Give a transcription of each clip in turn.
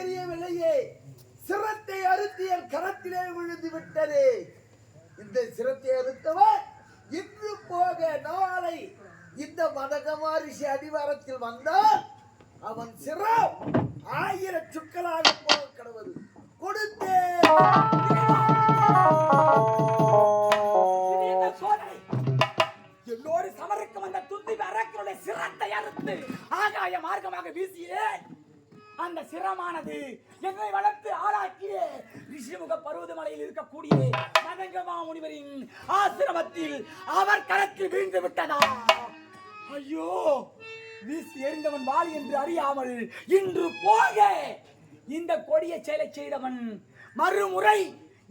தெரியவில்லையே. சிரத்தை அறுத்து என் கரத்திலே விழுந்து விட்டது. இந்த சிரத்தை அறுத்தவர் இன்று போக நாளை இந்த மதகமாரிஷி அடிவாரத்தில் வந்தால் அவன் சிரம் 1000 சுக்கலாக போக கடவுள் கொடுத்தே. எல்லோரு சமருக்கு வந்த துந்தி அரக்கனுடைய சிரத்தை அறுத்து ஆகாய மார்க்கமாக வீசியே அந்த சிரமானது என்னை வளர்த்து ஆளாக்கிய ரிஷிமுக பருவதமலையில் இருக்கக்கூடிய மதங்கமா முனிவரின் ஆசிரமத்தில் அவர் கரத்தில் வீழ்ந்து விட்டதா? ஐயோ, வீசி எறிந்தவன் வாளி என்று அறியாமல் இன்று போக இந்த கொடிய செயலை செய்தவன் மறுமுறை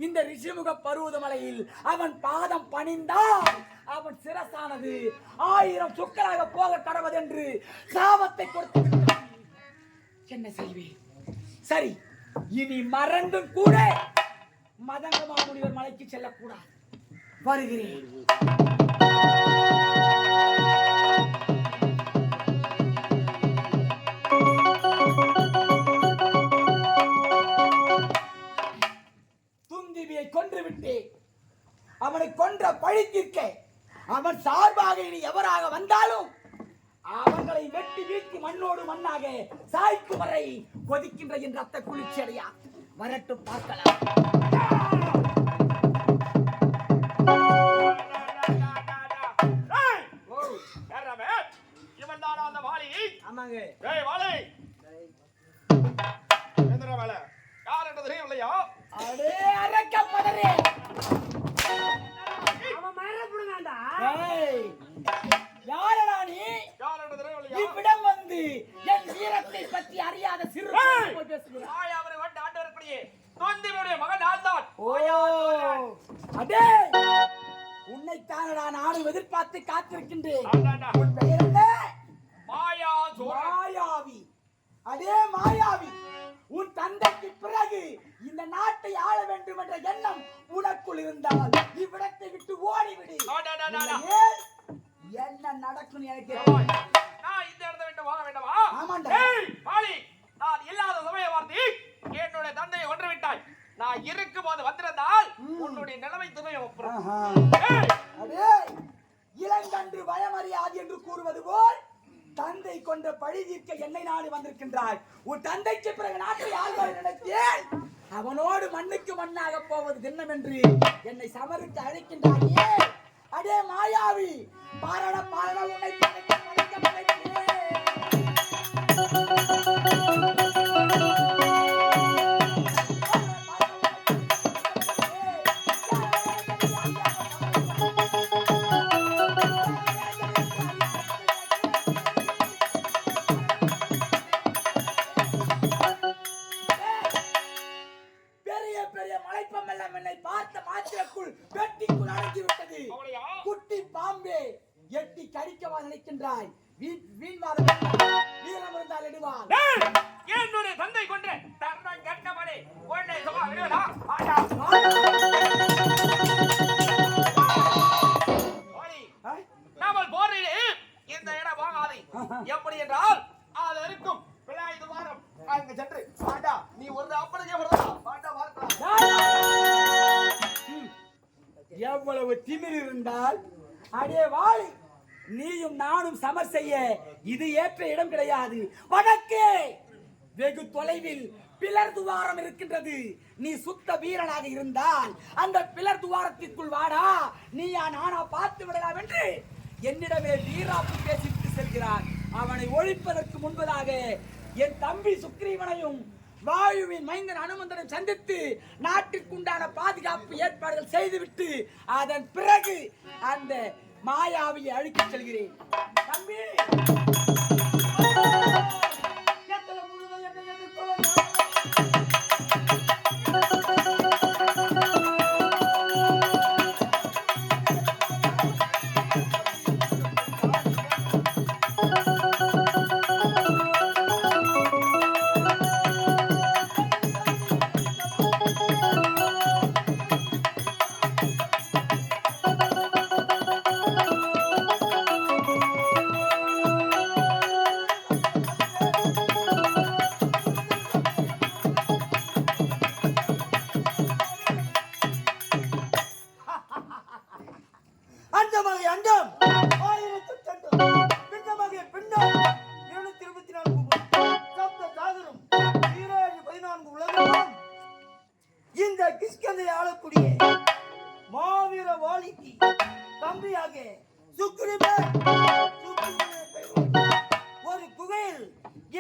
இந்த ரிஷிமுக பருவதமலையில் அவன் பாதம் பணிந்தால் அவன் சிரசானது 1000 சுக்கலாக போக கடவது என்று சாபத்தை கொடுத்து என்ன செய்வேன்? சரி, இனி மறந்தும் கூட மதங்கமா முனிவர் மலைக்கு செல்லக்கூடாது. வருகிறேன். துந்திபியை கொன்று விட்டேன். அவனை கொன்ற பழி தீர்க்க அவன் சார்பாக இனி எவராக வந்தாலும் அவர்களை வெட்டி வீழ்த்தி மண்ணோடு மண்ணாக சாய்க்கும் வரை கொதிக்கின்ற என் ரத்த குளிர்ச்சி அடையா. வரட்டும், பார்க்கலாம். ஆமாங்க. அடே அரக்கப்படரே, அவன் மறப்புடுங்கடா. யாரடா நீ? இவ்விடம் வந்து என் வீரத்தை பற்றி அறியாத சிறு போய் பேசுகிறாய். அவரை வந்து ஆண்டவருக்குரிய தொந்தினுடைய மகன் ஆழ்ந்தான். அடே, உன்னைத்தானடா நானும் எதிர்பார்த்து காத்திருக்கின்றேன். உன் பெயர் என்ன? மாயாவி. அடே மாயாவி, உன் தந்தைக்கு பிறகு இந்த நாட்டை ஆள வேண்டும் என்ற எண்ணம் உனக்குள் இருந்தால் இவ்விடத்தை விட்டு ஓடிவிடு. என்ன நடக்கும் எனக்கு? நான் இந்த இடத்தை விட்டு போக வேண்டாமா? ஆமாண்டா. நான் இல்லாத சமய வார்த்தை என்னுடைய தந்தையை ஒன்று விட்டாய். நான் இருக்கும் போது வந்திருந்தால் உன்னுடைய நிலைமை துணையும். அடே, இளங்கன்று பயமறியாது என்று கூறுவது போல் தந்தை கொண்ட பழி தீர்க்க என்னை நாடு வந்திருக்கின்றாய். உன் தந்தைக்கு பிறகு நாட்டை ஆள்வாய் நினைத்தேன். அவனோடு மண்ணுக்கு மண்ணாக போவது திண்ணமென்று என்னை சமருக்கு அழைக்கின்றாயே. அடே மாயாவி, பாரண உன்னை எட்டி கடிக்கவா நினைக்கின்றாய்? வீண்வாதம் வீரம் இருந்தால் எடுவான். என்னுடைய தந்தை கொண்டு தந்தை கட்டபடி உன்னை சும்மா விடுவதா? நாமல் போரிலே இந்த இடம் வாங்காதே. எப்படி என்றால் அது இருக்கும் பிள்ளாய் வாரம் அங்க சென்று பாண்டா நீ ஒரு அப்படியே வரதா பாண்டா வார்த்தா. எவ்வளவு திமிர் இருந்தால் அடே வாளி, நீயும் நானும் சமர் செய்ய இது ஏற்ற இடம் கிடையாது. வடக்கே வெகு தொலைவில் பிளர் துவாரம் இருக்கின்றது. நீ சுத்த வீரனாக இருந்தால் அந்த பிளர் துவாரத்திற்குள் வாடா, நீயா நானா பார்த்து விடலாம் என்று என்னிடமே வீராப்பு பேசிவிட்டு செல்கிறார். அவனை ஒழிப்பதற்கு முன்பதாக என் தம்பி சுக்ரீவனையும் வாயுவின் மைந்தன் அனுமந்தனை சந்தித்து நாட்டிற்குண்டான பாதுகாப்பு ஏற்பாடுகள் செய்துவிட்டு அதன் பிறகு அந்த மாயாவியை அழிக்க செல்கிறேன். தம்பி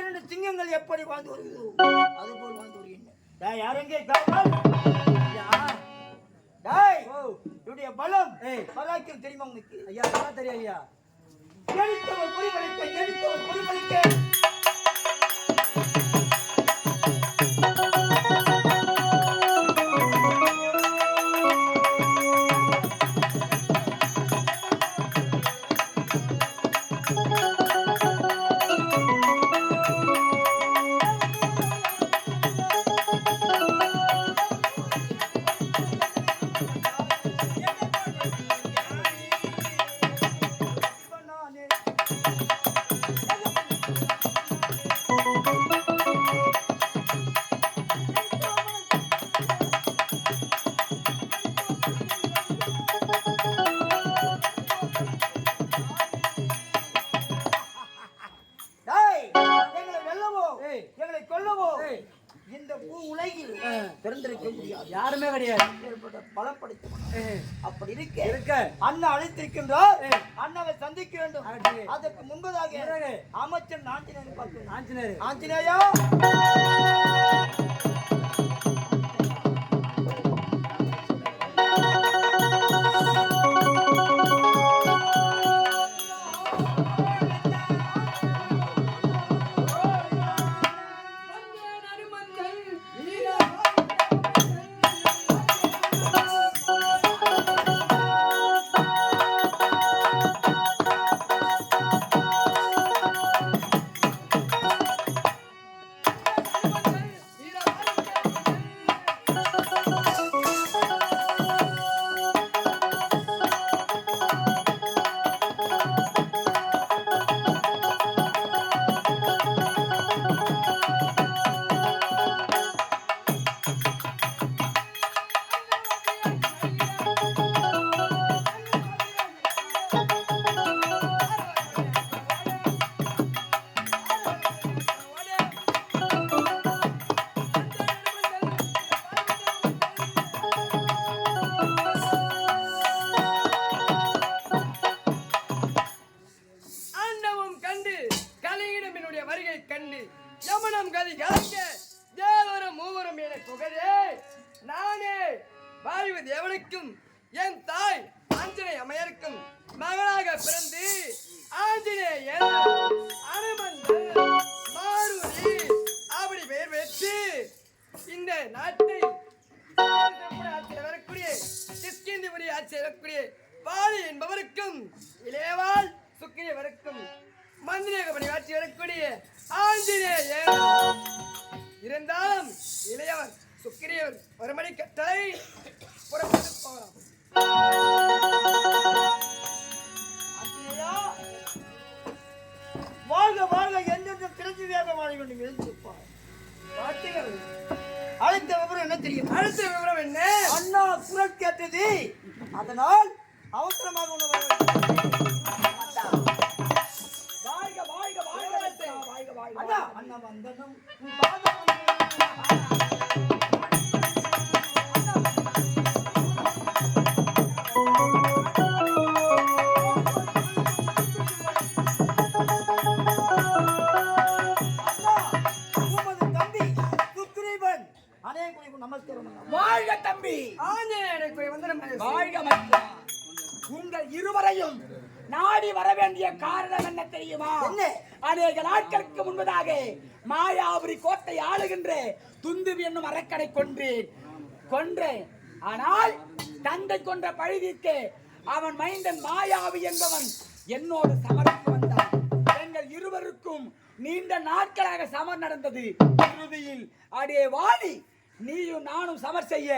2 சிங்கங்கள் எப்படி வாழ்ந்து வருகிறதோ அதுபோல் வாழ்ந்து வருகின்றன. யாரெங்கே காவல்? இவருடைய பலம் பராக்கியம் தெரியுமா உங்களுக்கு? ஐயா நல்லா தெரியும் ஐயா. எடுத்தவர் பொறிபலிக்க இந்த பூ உலகில் பிறந்திருக்க முடியாது, யாருமே கிடையாது. பலம் படைத்தவன். அப்படி இருக்க அண்ணா அழைத்திருக்கின்றார். அண்ணாவை சந்திக்க வேண்டும். அதற்கு முன்பதாக அமைச்சர் ஆஞ்சநேயரை பார்க்கிறேன். ஆஞ்சநேயா, தேவனுக்கும் என் தாய் ஆஞ்சநேய அம்மையாருக்கும் மகனாக பிறந்து ஆஞ்சநேயன் அனுமந்தன் மாருதி அப்படி பெயர் பெற்று இந்த நாட்டை ஆட்சியில் வரக்கூடிய கிஷ்கிந்திபுரி ஆட்சியில் வரக்கூடிய வாலி என்பவருக்கும் இளையவாள் சுக்கிரியவருக்கும் மந்திரிகபடி ஆட்சி வரக்கூடிய ஆஞ்சநேயன் இருந்தாலும் இளையவர் சுக்கிரியவர் ஒருமணி கட்டளை புறப்பட்டு போகலாம். வாழ்க வாழ்க எந்தெந்த திறந்து வேக வாழ வேண்டும் எழுந்திருப்பார். அழைத்த விவரம் என்ன தெரியும்? அடுத்த விவரம் என்ன? அண்ணா குரல் கேட்டது, அதனால் அவசரமாக உணவு அண்ணா அண்ணா வந்தனும் வாழ்க தம்பி. உங்கள் இருவரையும் நாடி வர வேண்டிய காரணம் என்ன தெரியுமா? அநேக நாட்களுக்கு முன்பதாக மாயாபுரி கோட்டை ஆளுகின்ற துந்துவி என்னும் அரக்கனை கொன்றேன். ஆனால் தந்தை கொன்ற பழிதிக்கு அவன் மைந்தன் மாயாவி என்பவன் என்னோடு சமருக்கு வந்தான். எங்கள் இருவருக்கும் நீண்ட நாட்களாக சமர் நடந்தது. இறுதியில் அடே வாலி, நீயும் நானும் சமர் செய்ய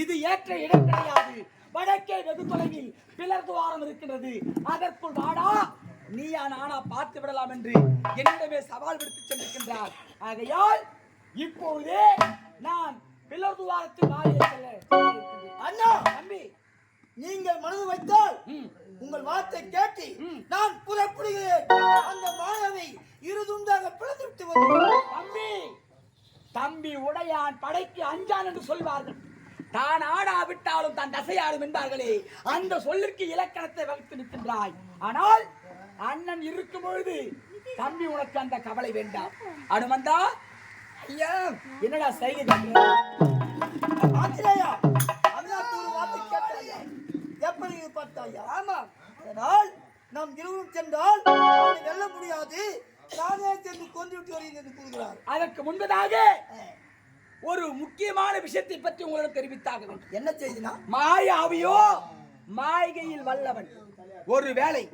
இது ஏற்ற இடம் கிடையாது. வடக்கே வெகு தொலைவில் பிளர் துவாரம் இருக்கின்றது. அதற்குள் வாடா, நீயா நானா பார்த்து விடலாம் என்று என்னிடமே சவால் விடுத்து சென்றிருக்கின்றார். ஆகையால் இப்பொழுதே நான் பிளர் துவாரத்தில் வாரியை செல்ல. அண்ணா தம்பி, நீங்கள் மனது வைத்தால் உங்கள் வார்த்தை கேட்டு நான் புறப்படுகிறேன். அந்த மாயாவை இருதுண்டாக பிளந்துவிட்டு வருகிறேன். தம்பி உடையான் படைக்கு அஞ்சான் என்று சொல்வார்கள். தான் ஆடாவிட்டாலும் தான் தசையாடும் என்பார்களே, அந்த சொல்லிற்கு இலக்கணத்தை வகுத்து நிற்கின்றாய். ஆனால் அண்ணன் இருக்கும் பொழுது தம்பி உனக்கு அந்த கவலை வேண்டாம். அனுமந்தா ஐயா என்னடா செய்கை பண்ற? ஆஞ்சநேயா அண்ணாக்கு ஒரு வார்த்தை கேட்டாயா? எப்படி பார்த்தாயா? ஆமா அதனால் நாம் இருவரும் சென்றால் அவனை வெல்ல முடியாது, நானே சென்று கொண்டு விட்டு வருகிறேன் என்று கூறுகிறார். அதற்கு முன்பதாக ஒரு முக்கியமான விஷயத்தை பற்றி உங்களுக்கு தெரிவித்தாக வேண்டும். என்ன செய்தினா? மாயாவியோ மாய்கையில் வல்லவன். ஒருவேளை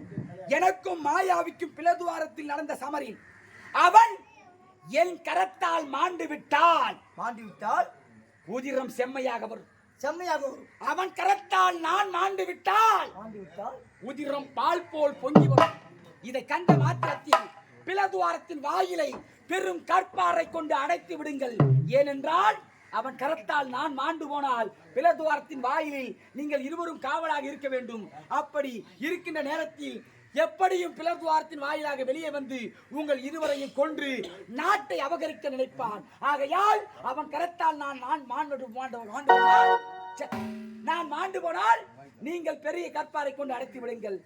எனக்கும் மாயாவிக்கும் பிளதுவாரத்தில் நடந்த சமரில் அவன் என் கரத்தால் மாண்டு விட்டால் உதிரம் செம்மையாக வரும். அவன் கரத்தால் நான் மாண்டு விட்டால் உதிரம் பால் போல் பொங்கி வரும். இதை கண்ட மாத்திரத்தில் பிளதுவாரத்தின் வாயிலை பெரும் கற்பாறை கொண்டு அடைத்து விடுங்கள். ஏனென்றால் அவன் கரத்தால் நான் மாண்டு போனால் பிளதுவாரத்தின் வாயிலில் நீங்கள் இருவரும் காவலாக இருக்க வேண்டும். அப்படி இருக்கின்ற நேரத்தில் எப்படியும் பிளதுவாரத்தின் வாயிலாக வெளியே வந்து உங்கள் இருவரையும் கொன்று நாட்டை அபகரிக்க நினைப்பான். ஆகையால் அவன் கரத்தால் நான் மாண்டு போனால் நீங்கள் பெரிய கற்பாறை கொண்டு அடைத்து விடுங்கள்.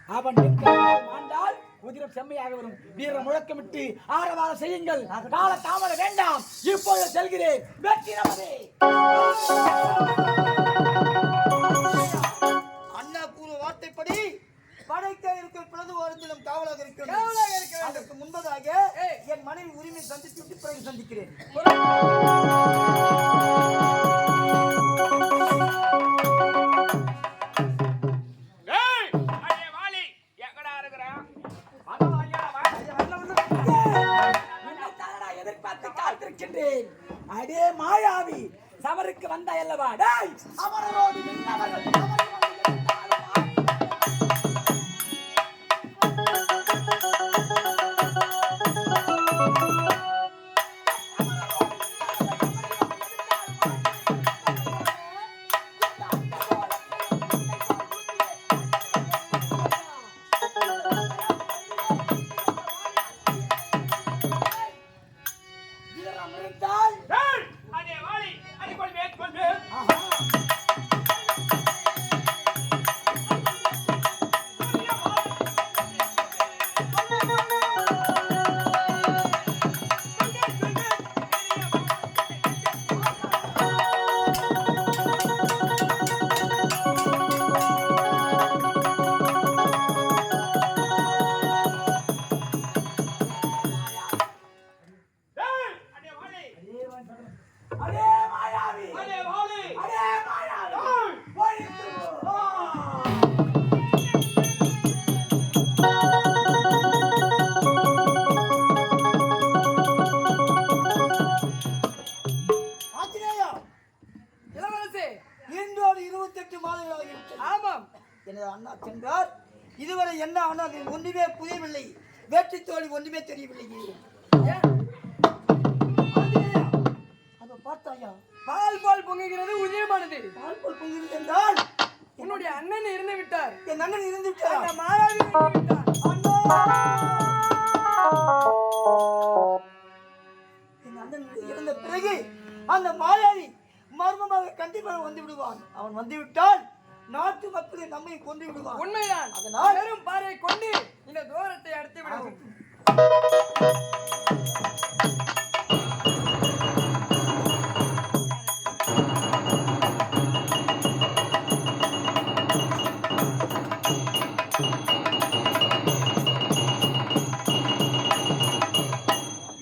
அவன் மாண்டால் உதிரம் செம்மையாக வரும். வீர முழக்கமிட்டு ஆரவாரம் செய்யுங்கள். கால தாமத வேண்டாம். இப்பொழுது செல்கிறேன். வெற்றி நமதே. அண்ணா கூறு வார்த்தைப்படி படைக்க இருக்கிற பிளதுவாரத்திலும் காவலாக இருக்கிறேன். அதற்கு முன்பதாக என் மனைவி உரிமை சந்தித்து பிறகு சந்திக்கிறேன். அடே மாயாவி, சமருக்கு வந்த அல்லவா? டேய் அமரரோடு நின்றவர்கள் சென்றார். இதுவரை என்ன ஆனால் ஒன்றுமே புரியவில்லை. வேற்றி தோழி ஒன்றுமே தெரியவில்லை. அதை பார்த்தாயா? பால் பால் பொங்குகிறது உதயமானது. பால் பால் பொங்குகிறது என்றால் உன்னுடைய அண்ணன் இறந்து விட்டார். என் அண்ணன் இறந்து விட்டார். அந்த மாயாவி இறந்து விட்டார். என் அண்ணன் இறந்த பிறகு அந்த மாயாவி மர்மமாக கண்டிப்பாக வந்து விடுவான். அவன் வந்து விட்டால் நாட்டு மக்களை நம்மை கொண்டு விடுவான். உண்மைதான். அதனால் பெரும் பாறை கொண்டு இந்த தூரத்தை அடைத்து விடுவோம்.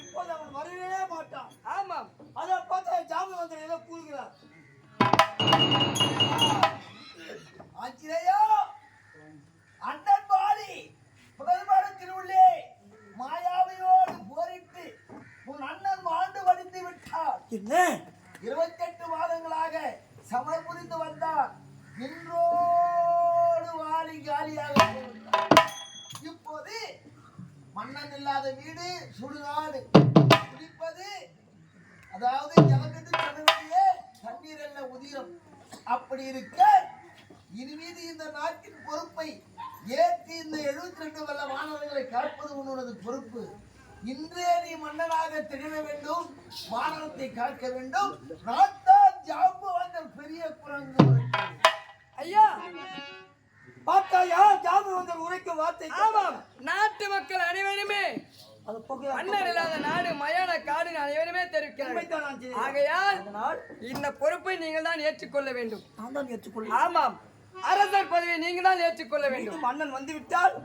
இப்போது அவன் வரவே மாட்டான். ஆமாம். அதை பார்த்தா ஜாமி வந்து ஏதோ கூறுகிறார். ஆஞ்சநேயா, அண்ணன் பாடி புகழ்பாடு திருவுள்ளே மாயாவியோடு போரிட்டு உன் அண்ணன் வாழ்ந்து வடிந்து விட்டார். என்ன 28 மாதங்களாக சமர் புரிந்து வந்தார். இன்றோடு வாலி காலியாக இப்போது மன்னன் இல்லாத வீடு சுடுகாடு குடிப்பது, அதாவது ஜலகத்து கடவுளையே தண்ணீர் அல்ல உதிரம். அப்படி இருக்க இனிமீது இந்த நாட்டின் பொறுப்பை ஏற்றி இந்த 72 வல்ல வானவர்களை காப்பது உன்னோட பொறுப்பு. இன்றே நீ மன்னனாக திகழ வேண்டும், வானவத்தை காக்க வேண்டும். நாட்டார் ஜாம்பு வந்த பெரிய குரங்கு. ஐயா, பார்த்தாயா ஜாமி வந்து உரைக்கும் வார்த்தை ஆமாம், நாட்டு மக்கள் அனைவருமே அது போக மன்னர் இல்லாத நாடு மயான காடு அனைவருமே தெரிவிக்கிறார்கள். ஆகையால் இந்த பொறுப்பை நீங்கள் தான் ஏற்றுக்கொள்ள வேண்டும். நான் தான் ஏற்றுக்கொள்ள. ஆமாம், அரசர் பதவியை நீங்கள் தான் ஏற்றுக்கொள்ள வேண்டும். மன்னன் வந்து விட்டால்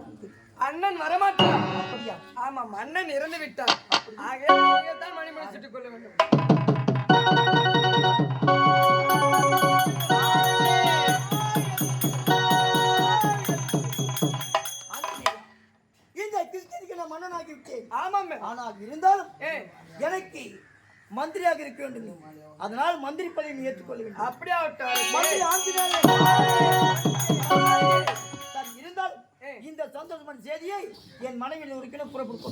அண்ணன் வரமாட்டார். அப்படியா? ஆமாம், அண்ணன் இறந்து விட்டார். ஆகையால் நீங்கள் தான் மணிமணி சுட்டுக் கொள்ள வேண்டும். இந்த கிறிஸ்டியனுக்கு நான் மன்னனாகி விட்டேன். ஆமாம், ஆனால் இருந்தாலும் எனக்கு மந்திரியாக இருக்க வேண்டும். அதனால் மந்திரி பதவியை நீ ஏற்றுக்கொள்ள வேண்டும். அப்படியே மந்திரி ஆங்கிலேயே இருந்தால் இந்த சந்தோஷமான செய்தியை என் மனைவியில் ஒரு கிலோ புறப்படுத்த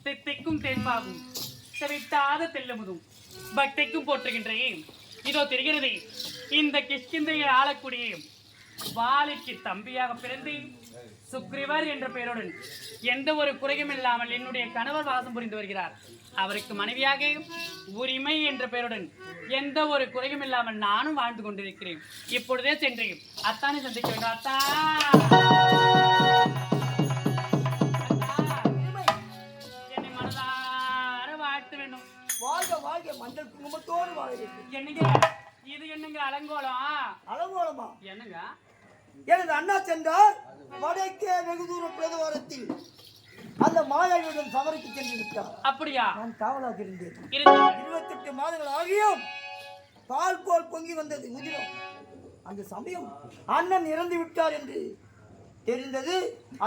தித்திக்கும் தேன்பாகும் தவிட்டாத தெல்லமுதும் பக்திக்கும் போற்றுகின்றேன். இதோ தெரிகிறதே, இந்த கிஷ்கிந்தையை ஆளக்கூடிய வாலிக்கு தம்பியாக பிறந்து சுக்ரீவர் என்ற பெயருடன் எந்த ஒரு குறையும் இல்லாமல் என்னுடைய கணவர் வாசம் புரிந்து வருகிறார். அவருக்கு மனைவியாக உரிமை என்ற பெயருடன் எந்த ஒரு குறையும் இல்லாமல் நானும் வாழ்ந்து கொண்டிருக்கிறேன். இப்பொழுதே சென்று அத்தானை சந்திக்க வேண்டும். அத்தா, என்னை மனதார வாழ்த்த வேண்டும். வாழ்க வாழ்க மஞ்சள் குங்குமத்தோடு வாழ்க. என்னங்க இது, என்னங்க அலங்கோலம்? அலங்கோலமா? என்னங்க? எனது அண்ணா சென்றார் வடக்கே வெகு தூர பிரதவாரத்தில் அந்த மாயாவியுடன் சபரிக்கு சென்று விட்டார். அப்படியா? நான் காவலாக இருந்தேன். 28 மாதங்கள் ஆகியும் பால் போல் பொங்கி வந்தது உதிரம். அந்த சமயம் அண்ணன் இறந்து விட்டார் என்று தெரிந்தது.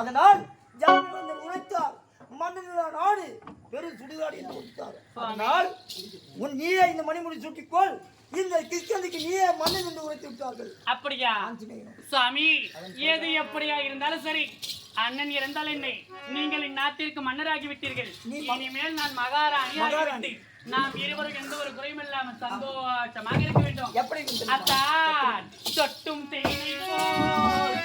அதனால் ஜாம்பவான் உழைத்தார். மன்னனோட நாடு பெரும் சுடுகாடு என்று கொடுத்தார். அதனால் நீயே இந்த மணிமுடி சுட்டிக்கொள், இந்த கிறிஸ்தனுக்கு நீயே மன்னன் என்று உழைத்து விட்டார்கள். அப்படியா சுவாமி? எது எப்படியா இருந்தாலும் சரி, அண்ணன் இறந்தால் என்னை நீங்கள் இந்நாட்டிற்கு மன்னராகி விட்டீர்கள். இனிமேல் நான் மகாராணி. நாம் இருவரும் எந்த ஒரு குறையும் இல்லாமல் சந்தோஷமாக இருக்க வேண்டும். எப்படி அத்தான் தொட்டும் தேனை போல்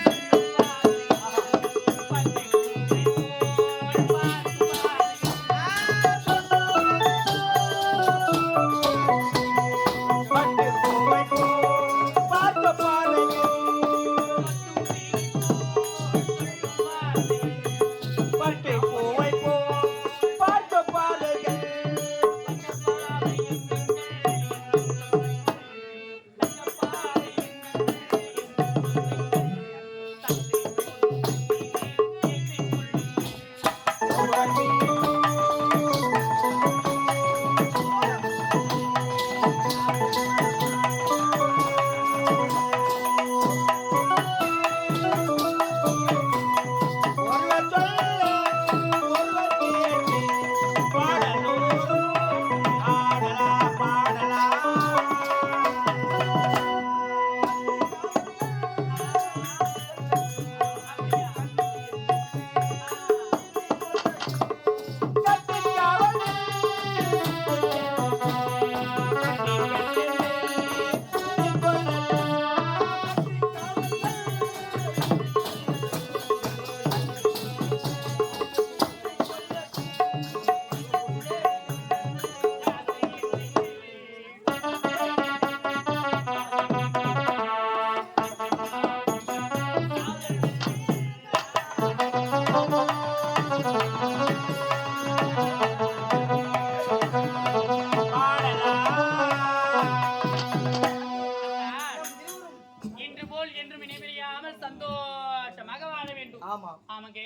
ஆமாங்க.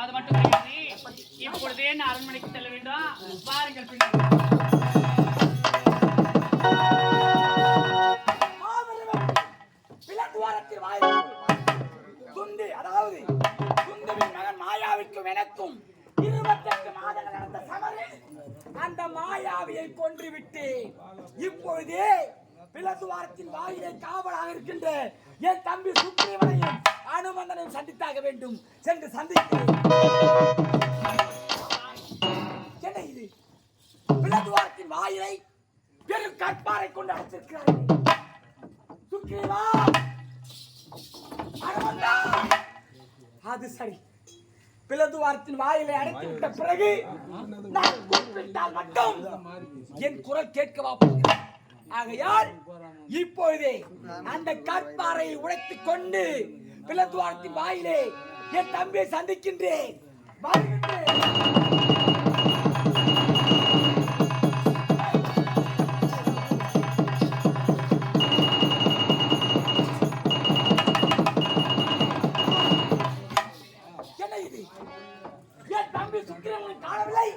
அது மட்டும் கிடையாது. இப்பொழுதே நான் அரண்மனைக்கு செல்ல வேண்டும். பாருங்கள் அதாவது குந்துவின் மகன் மாயாவிற்கும் எனக்கும் 28 மாதங்கள் நடந்த சமரில் அந்த மாயாவியை கொன்றுவிட்டு இப்பொழுது பிளத்துவாரத்தின் வாயிலை காவலாக இருக்கின்ற என் தம்பி சுக்ரீவனையும் அனுமந்தனையும் சந்தித்தாக வேண்டும். சென்று சந்திக்கிறேன். என்ன இது? பிளத்துவாரத்தின் வாயிலை பெரும் கற்பாரை கொண்டு அடைச்சிருக்கிறார்கள். சுக்ரீவா, அனுமந்தா, அது சரி. பிளத்துவாரத்தின் வாயிலை அடைத்து விட்ட பிறகு நான் கூப்பிட்டால் மட்டும் என் குரல் கேட்கவா போகிறேன். ஆகையால் இப்பொழுதே அந்த கற்பாறையை உடைத்துக் கொண்டு பிளத்துவாரத்தின் வாயிலே என் தம்பியை சந்திக்கின்றேன். என்ன இது? என் தம்பி சுக்கிரவனை காணவில்லை,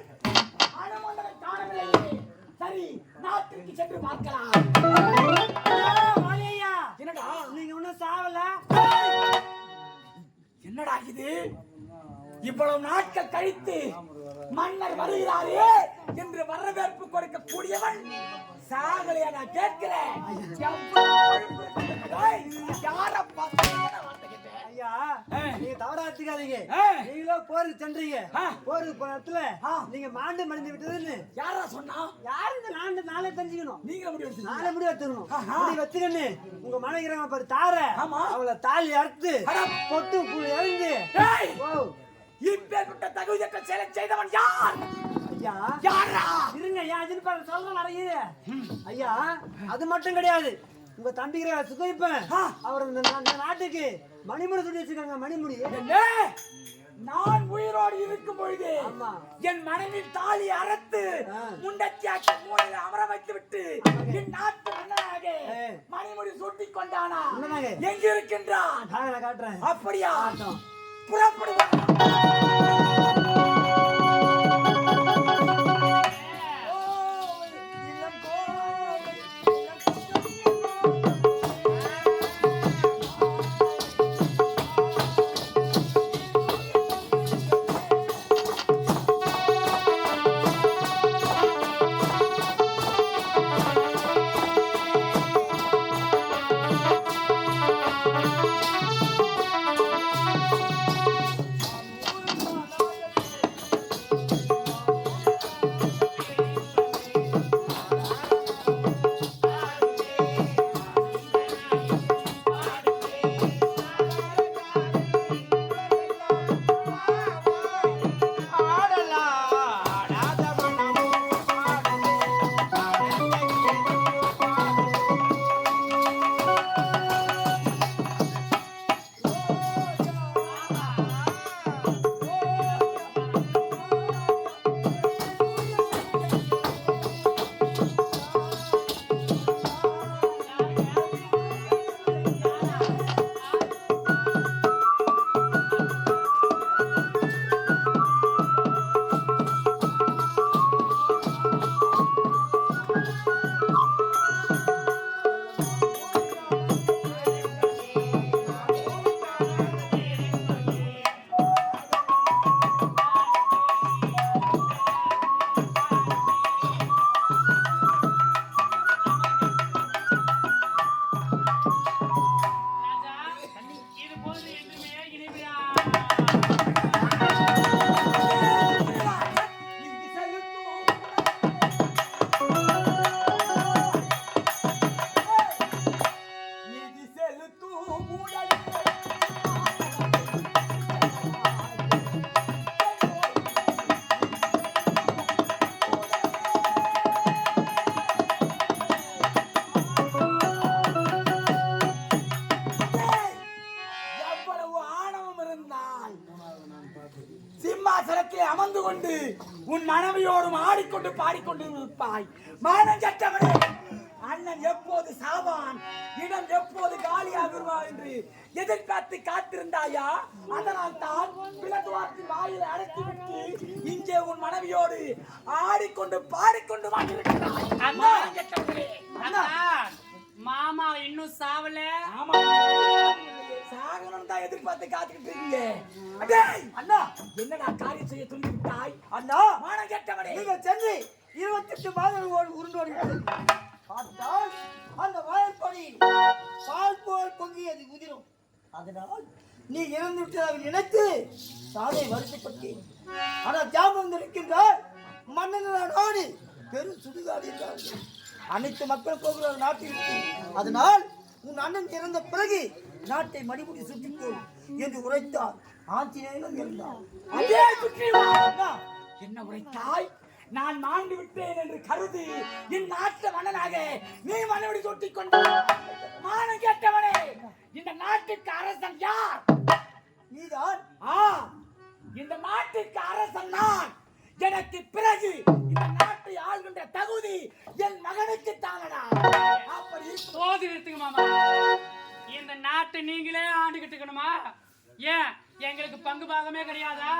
அனுமந்தனை காணவில்லை. சரி, நாட்டிற்கு சென்று பார்க்கலாம். என்னடா நீங்க ஒன்னும் சாவல? என்னடா இது? இவ்வளவு நாட்கள் கழித்து மன்னர் வருகிறாரே என்று வரவேற்பு கொடுக்க கூடியவன் சாகலையா? நான் கேட்கிறேன். ஐயா, நீங்க தவறா எடுத்துக்காதீங்க. நீங்களும் போருக்கு சென்றீங்க. போருக்கு போன இடத்துல நீங்க மாண்டு மடிந்து விட்டதுன்னு யாரா சொன்னா? யாரு இந்த நாளை தெரிஞ்சுக்கணும். நீங்க முடிவு நாளை முடிவு எடுத்துக்கணும். முடி வச்சுக்கன்னு உங்க மனைவிங்க பாரு தார அவளை தாலி அறுத்து பொட்டு பூ எழுந்து இப்பேற்பட்ட தகுதியற்ற செயலை செய்தவன் யார்? ஐயா, யாரா? இருங்க ஐயா, அதுன்னு சொல்ற நிறைய. ஐயா, அது மட்டும் கிடையாது. உங்க தம்பி சுகரிப்பேன் அவர் இந்த நாட்டுக்கு மணிமுடி சொல்லி வச்சிருக்காங்க. மணிமுடி நான் உயிரோடு இருக்கும் பொழுது என் மனைவி தாலி அறுத்து முண்டத்தியாக்கி மூலையில் அமர வைத்து விட்டு என் நாட்டு மன்னனாக மணிமுடி சூட்டிக் கொண்டானா? எங்க இருக்கின்றான்? நான் காட்டுறேன். அப்படியா? புறப்படுவான். உன் மனைவியோடும் ஆடிக்கொண்டு பாடிக்கொண்டு இருப்பாய். மானம் கெட்டவனே, அண்ணன் எப்போது சாவான், இடம் எப்போது காலியாகுவா என்று எதிர்பார்த்து காத்திருந்தாயா? அதனால் தான் பிளத்துவார்த்தின் வாயிலை அடைத்துவிட்டு இங்கே உன் மனைவியோடு ஆடிக்கொண்டு பாடிக்கொண்டு வாழ்ந்திருக்கிறாய். மானம் கெட்டவனே. மாமா இன்னும் சாவல. ஆமா, சாகணும் தான் எதிர்பார்த்து காத்துக்கிட்டு இருக்கீங்க. அடேய் அண்ணா, என்னடா காரியம் செய்ய சொல்லி விட்டாய்? அண்ணா, மானம் கெட்டவனே, நீங்க சென்று 28 மாதங்கள் உருண்டோடுகிறது. பார்த்தால் அந்த வாழைப்படி பால் போல் பொங்கியது உதிரும். அதனால் நீ இறந்து விட்டதாக நினைத்து தானே வருத்தப்பட்டேன். ஆனால் ஜாமம் இருக்கின்றால் மன்னன் நாடு பெரும் சுடுகாடு என்றார்கள். அனைத்து மக்கள் போகிற நாட்டிற்கு. அதனால் உன் அண்ணன் இறந்த பிறகு நாட்டை மணிமுடி சுற்றிக்கொள் என்று உரைத்தார். ஆஞ்சநேயனும் இருந்தார். அதே சுற்றி வா. அண்ணா, என்ன உரைத்தாய்? நான் மாண்டு விட்டேன் என்று கருதி என் நாட்டு மன்னனாக நீ மனைவி தொட்டிக் கொண்டாய். மானம் கேட்டவனே, இந்த நாட்டுக்கு அரசன் யார்? நீதான். இந்த நாட்டுக்கு அரசன் நான். எனக்கு பிறகு இந்த நாட்டை ஆள்கின்ற தகுதி என் மகனுக்கு தானடா. அப்படி போது நிறுத்துங்க மாமா. இந்த நாட்டை நீங்களே ஆண்டுகிட்டு இருக்கணுமா? ஏன் எங்களுக்கு பங்கு பாகமே கிடையாதா?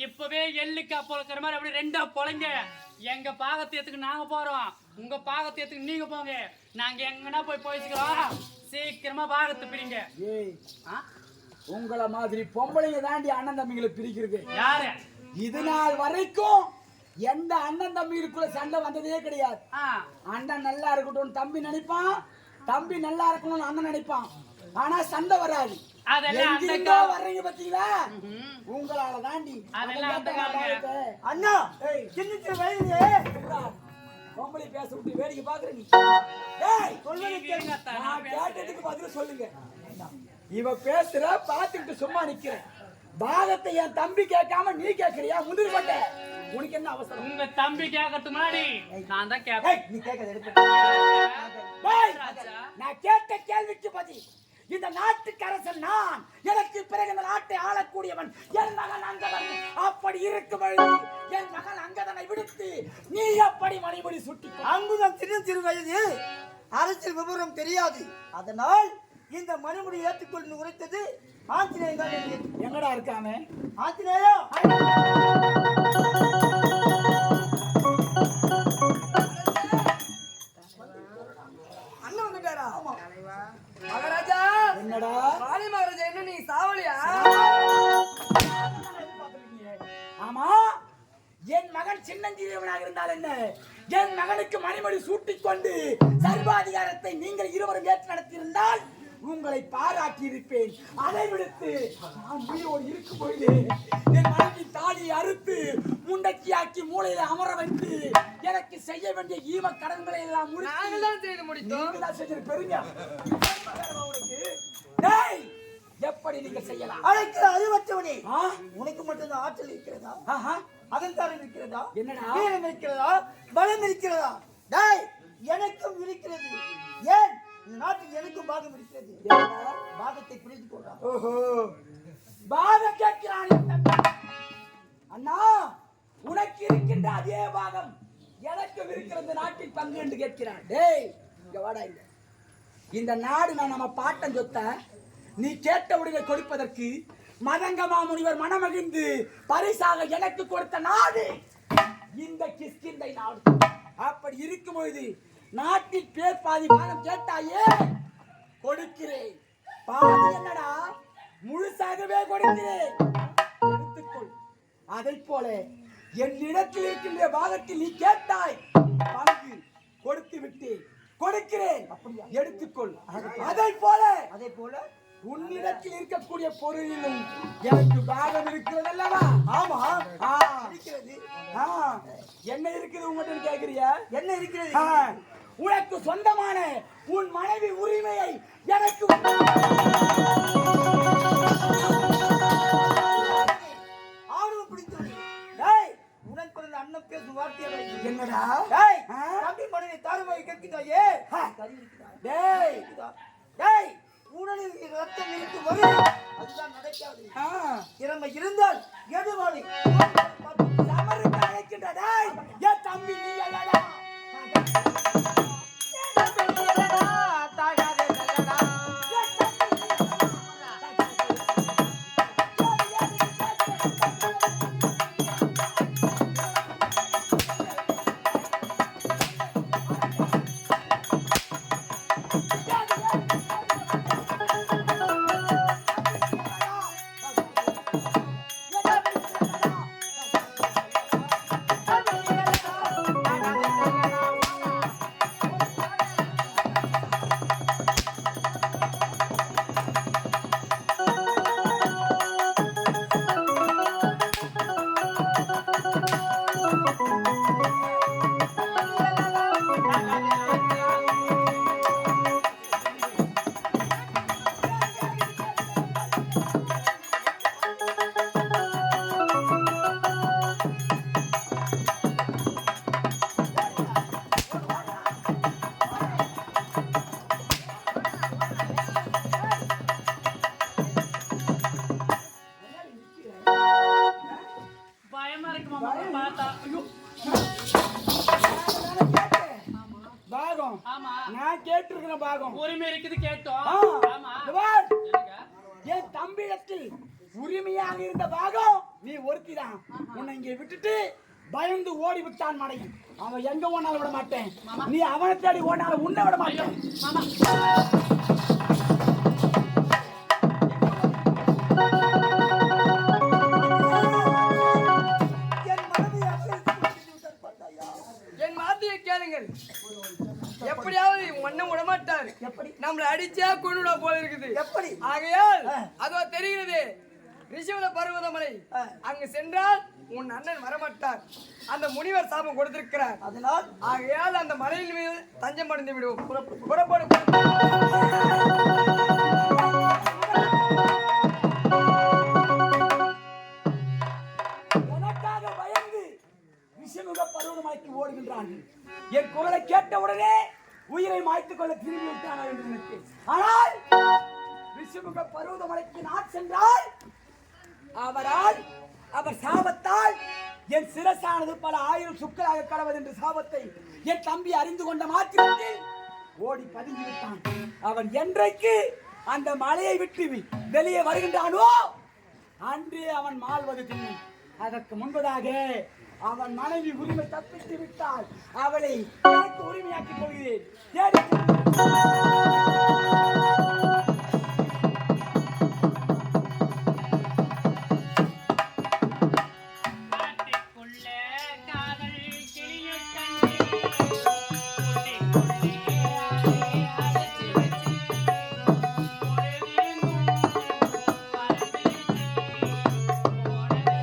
இப்பவே எள்ளுக்கா பொழக்கிற மாதிரி அப்படி ரெண்டா பொழைங்க. எங்க பாகத்தியத்துக்கு நாங்க போறோம், உங்க பாகத்தியத்துக்கு நீங்க போங்க. நாங்க எங்கன்னா போய் போயிச்சுக்கிறோம். சீக்கிரமா பாகத்தை பிரிங்க. உங்களை மாதிரி பொம்பளைங்க தாண்டி அண்ணன் தம்பிகளை பிரிக்கிறது. யாரு? இது நாள் வரைக்கும் எந்த அண்ணன் தம்பிகளுக்குள்ள சண்டை வந்ததே கிடையாது. அண்ணன் நல்லா இருக்கட்டும் தம்பி நினைப்பான், தம்பி நல்லா இருக்கணும்னு அண்ணன் நினைப்பான். ஆனா சண்டை வராது. அதெல்லாம் வர்றீங்க பாத்தீங்களா, உங்களால தாண்டி. அண்ணா, சின்ன சின்ன வயதிலே பொம்பளை பேச விட்டு வேடிக்கை பாக்குற நீ. கேட்டதுக்கு பதில் சொல்லுங்க. இவ பேசுற பாத்துக்கிட்டு சும்மா நிக்கிறேன். பாகத்தை என் தம்பி கேட்காம நீ கேட்கறியா? முதிர் பட்ட உனக்கு என்ன அவசரம்? உங்க தம்பி கேட்கறதுக்கு முன்னாடி நான் தான் கேட்பேன். நீ கேட்கறது நான் கேட்ட கேள்விக்கு பதில். இந்த நாட்டுக்கு அரசன் நான். எனக்கு பிறகு இந்த நாட்டை ஆளக்கூடியவன் என் மகன் அங்கதன். அப்படி இருக்கும் பொழுது என் மகன் அங்கதனை விடுத்து நீ எப்படி மணிமுடி சுட்டி? அங்குதான் சின்ன சிறு வயது, அரசியல் விவரம் தெரியாது. அதனால் இந்த மணிமுடி ஏற்றுக்கொண்டு உரைத்தது ஆஞ்சநேயன் தான். எங்கடா இருக்காம ஆஞ்சநேயா? அண்ணன் வந்துட்டாரா? ஆமா மகாராஜா. என்னடா வாலி மகாராஜா, என்ன நீ சாவலியா? ஆமா, என் மகன் சின்னஞ்சிறியவனாக இருந்தால் என்ன, என் மகனுக்கு மணிமொழி சூட்டிக் கொண்டு சர்வாதிகாரத்தை நீங்கள் இருவரும் ஏற்று நடத்தியிருந்தால் உங்களை பாராட்டி இருப்பேன். அதை விடுத்து நான் உயிரோடு இருக்கும் பொழுது என் மனைவி தாலியை அறுத்து முண்டக்கியாக்கி மூளையில அமர வைத்து எனக்கு செய்ய வேண்டிய ஈம கடன்களை எல்லாம் நாங்கள் தான் செய்து முடித்தோம். பெருங்க. எப்படி நீங்க செய்யலாம்? அழைக்கிற அறிவற்றவனே, உனக்கு மட்டும்தான் ஆற்றல் இருக்கிறதா? அகங்காரம் இருக்கிறதா? என்னடா வீரம் இருக்கிறதா? பலம் இருக்கிறதா? டேய், எனக்கும் இருக்கிறது. ஏன் இந்த நாட்டில் எனக்கும் பாகம் இருக்கிறது. பாகத்தை பிரித்து கொள்றான். ஓஹோ, பாகம் கேட்கிறான் அண்ணா. உனக்கு இருக்கின்ற அதே பாகம் எனக்கு இருக்கிற நாட்டில் பங்கு என்று கேட்கிறான். டேய், இங்க வாடா. இந்த நாடு நான் நம்ம பாட்டன் சொத்த நீ கேட்ட உடனே கொடுப்பதற்கு மதங்கமா முனிவர் மனமகிழ்ந்து பரிசாக எனக்கு கொடுத்த நாடு இந்த கிஷ்கிந்தை நாடு. அப்படி இருக்கும் பொழுது நாட்டில் பேர் பாதி பாகம் கேட்டாயே, கொடுக்கிறேன். பாதி என்னடா, முழுசாகவே கொடுக்கிறேன், எடுத்துக்கொள். அதை போல என்னிடத்தில் இருக்கின்ற பாகத்தில் நீ கேட்டாய், பங்கு கொடுத்து விட்டேன், கொடுக்கிறேன், எடுத்துக்கொள். அதை போல உன்னிடத்தில் இருக்கக்கூடிய பொருளிலும் எனக்கு பாகம் இருக்கிறது அல்லவா? ஆமா, இருக்கிறது. என்ன இருக்குது உங்கள்கிட்ட கேட்கிறியா? என்ன இருக்கிறது? உனக்கு சொந்தமான உன் மனைவி உரிமையை எனக்கு ஆர்வம் பிடித்தது. உடன் பிறந்த அண்ணன் பேசும் வார்த்தையை என்னடா தம்பி மனைவி தாருமாய் கேட்கிறாயே. உடலில் ரத்தம் இருக்கு வரும் அதுதான் நடக்காது. திறமை இருந்தால் எடுவாளி சமருக்கு அழைக்கின்ற டேய், என் தம்பி நீ அல்லடா. பயமா இருக்கு மாமா பார்த்தா. ஐயோ பாகம் ஆமா நான் கேட்டிருக்கிறேன் பாகம். உரிமை இருக்குது கேட்டோம். ஆ, ஆமா இந்த பார், என்னங்க? என் தம்பியிடத்தில் உரிமையாக இருந்த பாகம் நீ ஒருத்திதான். உன்னை இங்கே விட்டுட்டு பயந்து ஓடி விட்டான் மடையன். அவன் எங்க ஓனாலும் விட மாட்டேன். நீ அவனை தேடி ஓனாலும் உன்னை விட மாட்டேன். மாமா என் வார்த்தையை கேளுங்கள். எப்படியாவது ஒன்னும் விடமாட்டாரு. எப்படி நம்மளை அடிச்சா கொண்டுடா போல இருக்குது. எப்படி ஆகையால் அதோ தெரிகிறது ரிஷிவல பர்வதமலை. அங்கு சென்றால் உன் அண்ணன் வரமாட்டார். அந்த முனிவர் சாபம் கொடுத்திருக்கிறார். அதனால் ஆகையால் அந்த மலையின் மீது தஞ்சம் அடைந்து விடுவோம். புறப்படு. எனக்காக பயந்து விஷமுக பருவதமலைக்கு ஓடுகின்றார்கள். என் குரலை கேட்டவுடனே உயிரை மாய்த்துக் கொள்ள திரும்பி விட்டார்கள் என்று நினைத்தேன். ஆனால் விஷமுக பருவதமலைக்கு நான் சென்றால் அவர் சாபத்தால் என் சிரசானது பல ஆயிரம் சுக்களாக கடவது என்ற சாபத்தை என் தம்பி அறிந்து கொண்ட மாத்திரத்தில் ஓடி பதுங்கி விட்டான். அவன் என்றைக்கு அந்த மலையை விட்டு வெளியே வருகின்றானோ அன்று அவன் மாள்வது திண்ணம். அதற்கு முன்பதாக அவன் மனைவி உரிமை தப்பித்து விட்டால் அவளை எனக்கு உரிமையாக்கிக் கொள்கிறேன். தேடி காட்டுக்குள்ள காதல் கிளியைக் கண்டேன். கூட்டிக்கொண்டே அழைச்சு வச்சு பொழுதெங்கும் பறந்துச்சு. போனதை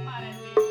மறந்துச்சு.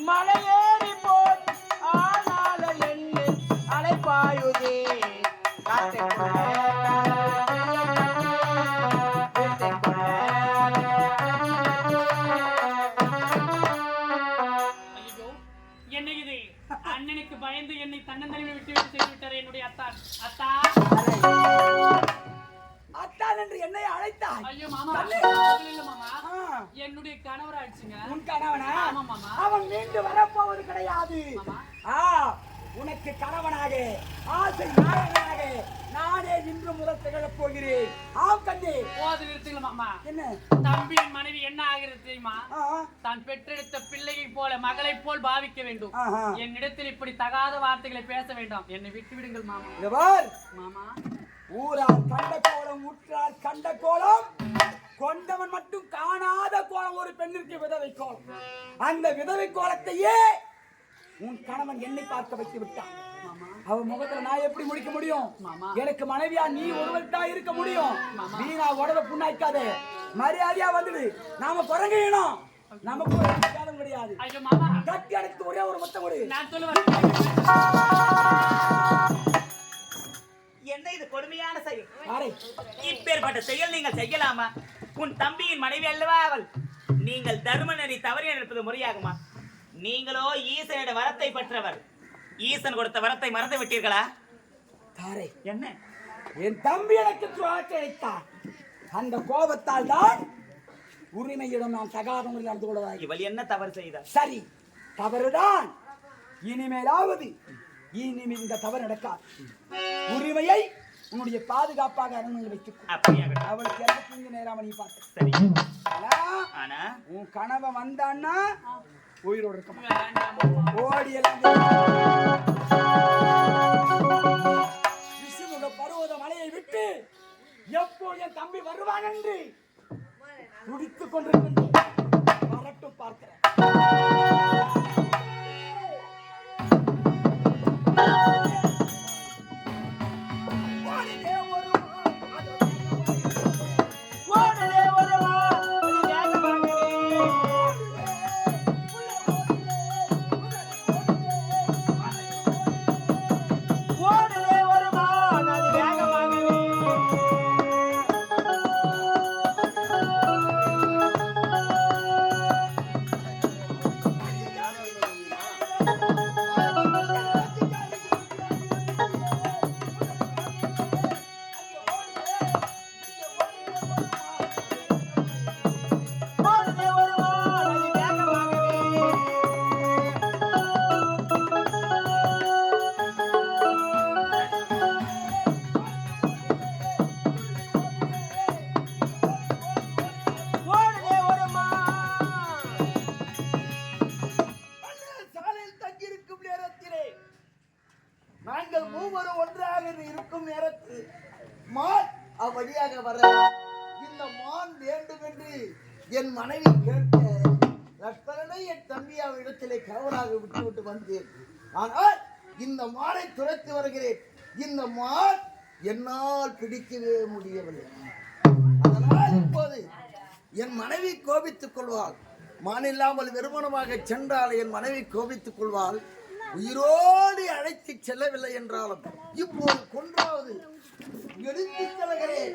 மலையேறி போய் ஆனால் என்ன அலைப்பாயுதே காத்து என்ன இது? அண்ணனுக்கு பயந்து என்னை தன்னந்தனிமை விட்டு சென்று விட்டார் என்னுடைய அத்தான். அத்தா அத்தான் என்று என்னை அழைத்தாய். ஐயோ மாமா, அப்படி இல்ல மாமா, என்னுடைய கணவர் ஆயிடுச்சுங்க. உன் கணவனா? ஆமா மாமா. அவன் மீண்டு வரப்போவது கிடையாது. மாமா. உனக்கு கணவனாக ஆசை நாயகனாக நானே இன்று முதல் திகழப் போகிறேன். ஆம் கண்ணே. போது நிறுத்துங்க மாமா. என்ன? தம்பியின் மனைவி என்ன ஆகிறது தெரியுமா? தான் பெற்றெடுத்த பிள்ளையை போல மகளை போல் பாவிக்க வேண்டும். என்னிடத்தில் இப்படி தகாத வார்த்தைகளை பேச வேண்டாம். என்னை விட்டு விடுங்கள் மாமா. மாமா, ஊரார் கண்ட கோலம், ஊற்றார் கண்ட கோலம், கொண்டவன் மட்டும் காணாத கோலம் ஒரு பெண்ணிற்கு விதவை கோலம். அந்த விதவை கோலத்தையே உன் கணவன் என்னை பார்க்க வைத்து விட்டான். அவன் முகத்துல நான் எப்படி முடிக்க முடியும்? எனக்கு மனைவியா நீ ஒருவர் தான் இருக்க முடியும். வீணா உடல புண்ணாய்க்காத, மரியாதையா வந்துடு. நாம குறைங்கணும், நமக்கு ஒரு காலம் கிடையாது. ஐயோ மாமா, கட்டி அடைத்து ஒரே ஒரு முத்தம் கொடு. நான் சொல்லுவேன். என்ன இது கொடுமையான செயல்? யாரை? இப்பேற்பட்ட செயல் நீங்கள் செய்யலாமா? உன் தம்பியின் மனைவி அல்லவா அவள். நீங்கள் தர்ம நெறி தவறி நடப்பது முறையாகுமா? நீங்களோ ஈசனிட வரத்தை பெற்றவர். ஈசன் கொடுத்த வரத்தை மறந்து விட்டீர்களா? தாரை, என்ன? என் தம்பி எனக்கு துரோகத்தை அளித்தான். அந்த கோபத்தால் தான் உரிமையிடம் நான் தகாத முறையில் நடந்து கொள்வதாக. இவள் என்ன தவறு செய்தார்? சரி, தவறுதான். இனிமேலாவது இனிமேல் இந்த தவறு நடக்காது. உரிமையை உன்னுடைய பாதுகாப்பாக அரண்மனையில் வைத்துக்கோ. அப்படியாகட்டும். அவளுக்கு எனக்கு இங்கு நேராம நீ பார்த்து. சரி. ஆனா உன் கணவன் வந்தான்னா உயிரோடு இருக்க வேண்டாம் மாமா. ஓடி எல்லாம் விஷ்ணுவோட பர்வத மலையை விட்டு எப்போ என் தம்பி வருவான் என்று துடித்துக் கொண்டிருக்கின்றேன். வரட்டும், பார்க்கிறேன். நாங்கள் மூவரும் ஒன்றாக இருக்கும் நேரத்தில் மான் அவ்வழியாக வர இந்த மான் வேண்டும் என்று என் மனைவி கேட்க லட்சணனை என் தம்பி அவன் இடத்திலே கவனாக விட்டுவிட்டு வந்தேன். ஆனால் இந்த மானை துரத்தி வருகிறேன். இந்த மான் என்னால் பிடிக்கவே முடியவில்லை. அதனால் இப்போது என் மனைவி கோபித்துக் கொள்வாள். மான் இல்லாமல் வெறுமனமாக சென்றால் என் மனைவி கோபித்துக் கொள்வாள். உயிரோடு அழைத்து செல்லவில்லை என்றாலும் இப்போது கொன்றாவது எடுத்து செல்கிறேன்.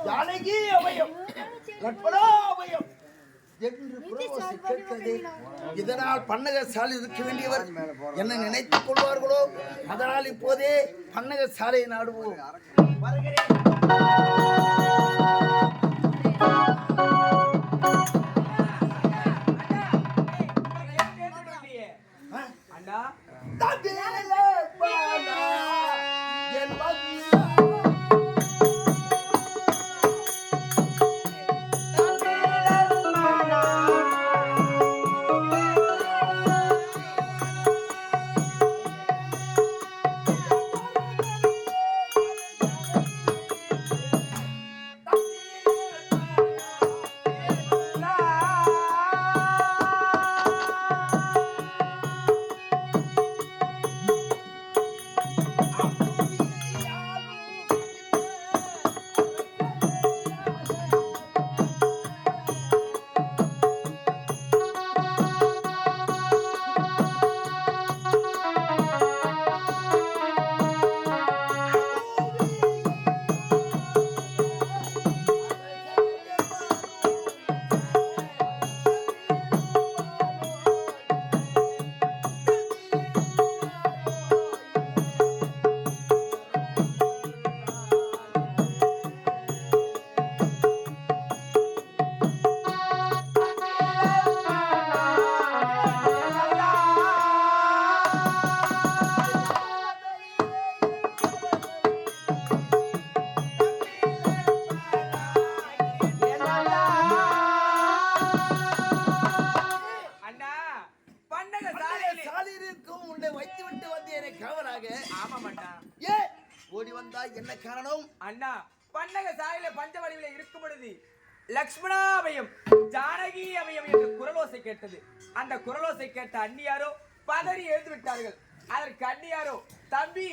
ஜானகி அபயம், லட்சுமணா அபயம் என்று புறவோசி கேட்கிறது. இதனால் பன்னகசாலை இருக்க வேண்டியவர் என்ன நினைத்துக் கொள்வார்களோ? அதனால் இப்போதே பன்னகசாலையை நாடுவோம். வருகிறேன். ஆமாமாண்டா. ஏ ஓடி வந்தா என்ன காரணம்? அண்ணா பன்னக சாயில பஞ்ச வடிவில இருக்கும் பொழுது லக்ஷ்மணாபயம் ஜானகி அபயம் என்று குரலோசை கேட்டது. அந்த குரலோசை கேட்ட அண்ணியாரோ பதறி எழுந்து விட்டார்கள். அதற்கு அண்ணியாரோ தம்பி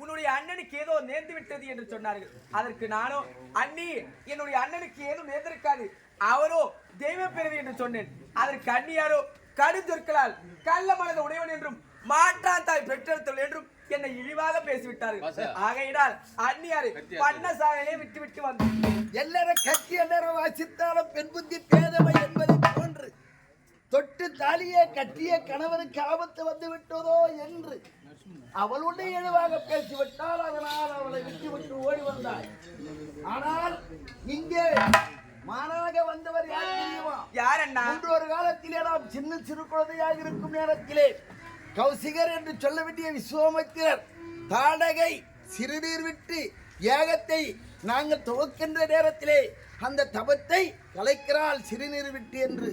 உன்னுடைய அண்ணனுக்கு ஏதோ நேர்ந்து விட்டது என்று சொன்னார்கள். அதற்கு நானோ அண்ணி என்னுடைய அண்ணனுக்கு ஏதும் நேர்ந்திருக்காது, அவரோ தெய்வ பிறவி என்று சொன்னேன். அதற்கு அண்ணியாரோ கடுஞ்சொற்களால் கள்ள மனத உடையவன் என்றும் மாற்றான் தாய் பெற்றெடுத்தல் என்றும் என்னை இழிவாக பேசிவிட்டார்கள். ஆகையினால் அந்நியாரை பண்ண சாலையை விட்டு விட்டு வந்தேன். எல்லாரும் கட்சி எல்லாரும் வாசித்தாலும் பெண் புத்தி பேதமை என்பதை போன்று தொட்டு தாலியே கட்டிய கணவனுக்கு ஆபத்து வந்து விட்டதோ என்று அவளுடைய இழிவாக பேசிவிட்டால் அதனால் அவளை விட்டு விட்டு ஓடி வந்தாள். ஆனால் இங்கே மாறாக வந்தவர் யார் தெரியுமா? யார் அண்ணா? ஒரு காலத்திலே நாம் சின்ன சிறு குழந்தையாக இருக்கும் நேரத்திலே கௌசிகர் என்று சொல்ல வேண்டிய விஸ்வாமித்திரர் தாடகை சிறுநீர் விட்டு யாகத்தை நாங்கள் துவக்கின்ற நேரத்திலே அந்த தபத்தை கலைக்கிறாள் சிறுநீர் விட்டு என்று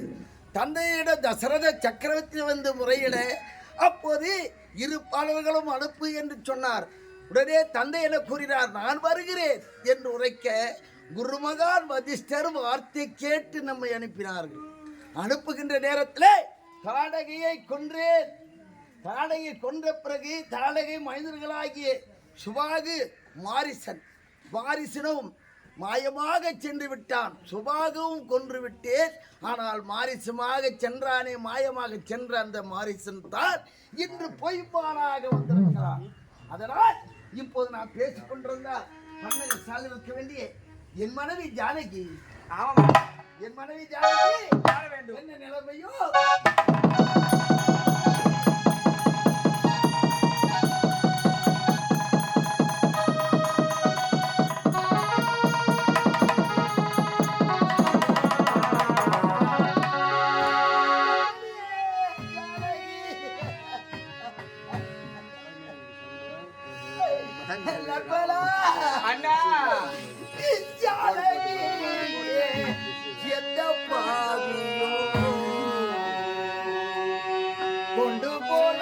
தந்தையிடம் தசரத சக்கரவர்த்தி வந்து முறையிட அப்போது இரு பாடல்களும் அனுப்பு என்று சொன்னார். உடனே தந்தை என கூறினார், நான் வருகிறேன் என்று உரைக்க குருமகான் வதிஷ்டர் வார்த்தை கேட்டு நம்மை அனுப்பினார்கள். அனுப்புகின்ற நேரத்தில் தாடகையை கொன்றேன். தாடகை கொன்ற பிறகு தாடகை மனிதர்களாகிய சுபாகு வாரிசனும் மாயமாக சென்று விட்டான். சுபாகவும் கொன்று விட்டேன். ஆனால் மாரிசமாக சென்றானே, மாயமாக சென்ற அந்த மாரிசன் தான் இன்று பொய்ப்பானாக வந்திருக்கிறான். அதனால் இப்போது நான் பேசிக் கொண்டிருந்தால் மன்னரை சாலை வைக்க வேண்டிய என் மனைவி ஜானகி. என் மனைவி ஜானகி என்ன நிலைமையோ அண்ணா எந்த பாவியோ கொண்டு போல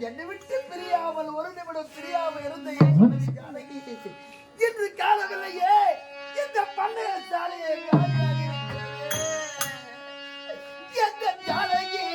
என்னை விட்டு பிரியாமல் ஒரு நிமிடம் பிரியாமல் இருந்த இன்று காலமில்லையே. இந்த பண்டைய சாலையை எந்த ஜானகியே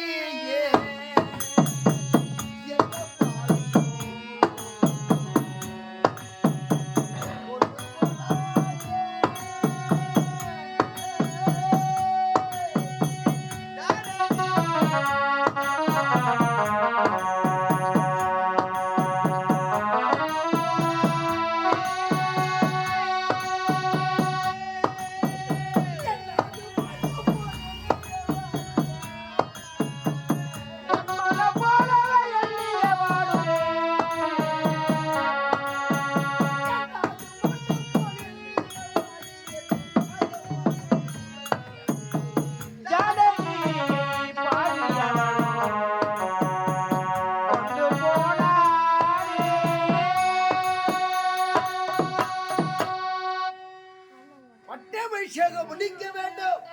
முடிக்க வேண்டும்.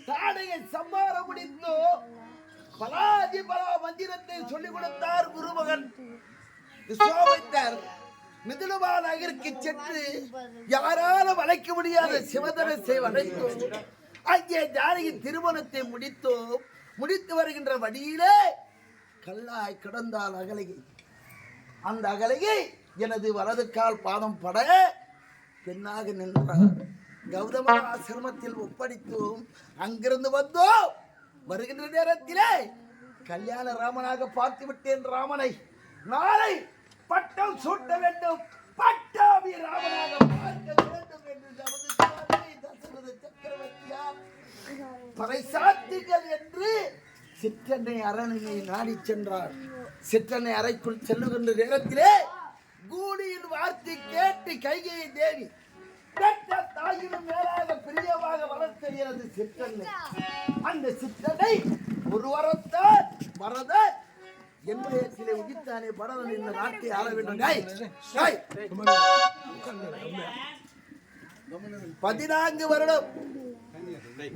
தாடையை சம்மார முடித்தோ பலாதி பலா மந்திரத்தை சொல்லிக் கொடுத்தார் குருமகன் விஸ்வாமித்திரர். மிதுனமா நகருக்கு சென்று யாராலும் வளைக்க முடியாத சிவதரசை வளைத்தோம். அங்கே ஜானகி திருமணத்தை முடித்து வருகின்ற வழியிலே கல்லாய் கிடந்தால் அகலகை. அந்த அகலகை எனது வலது கால் பாதம் பட பெண்ணாக நின்றார். கௌதம ஆசிரமத்தில் ஒப்படைத்தோம். அங்கிருந்து வந்தோம். வருகின்ற நேரத்திலே கல்யாண ராமனாக பார்த்து விட்டேன். ராமனை நாளை பட்டம் சூட்ட வேண்டும், பட்டாபி ராமனாக பார்க்க வேண்டும் என்று நமது தசரத சக்கரவர்த்தியார் பறைசாற்றுங்கள் என்று சிற்றன்னை அரணையை நாடி சென்றார். சிற்றன்னை அறைக்குள் செல்லுகின்ற நேரத்திலே நாட்டு கைகையை தேவி பெற்ற தாயினும் மேலாக பிரியமாக வளர்த்தெறிகிறது சிற்றன்னை. அந்த சிற்றனை ஒரு வரத்தால் வரதர் என் வயசிலே உதித்தானே பரதன் இந்த நாட்டை ஆள வேண்டும். 14 வருடம்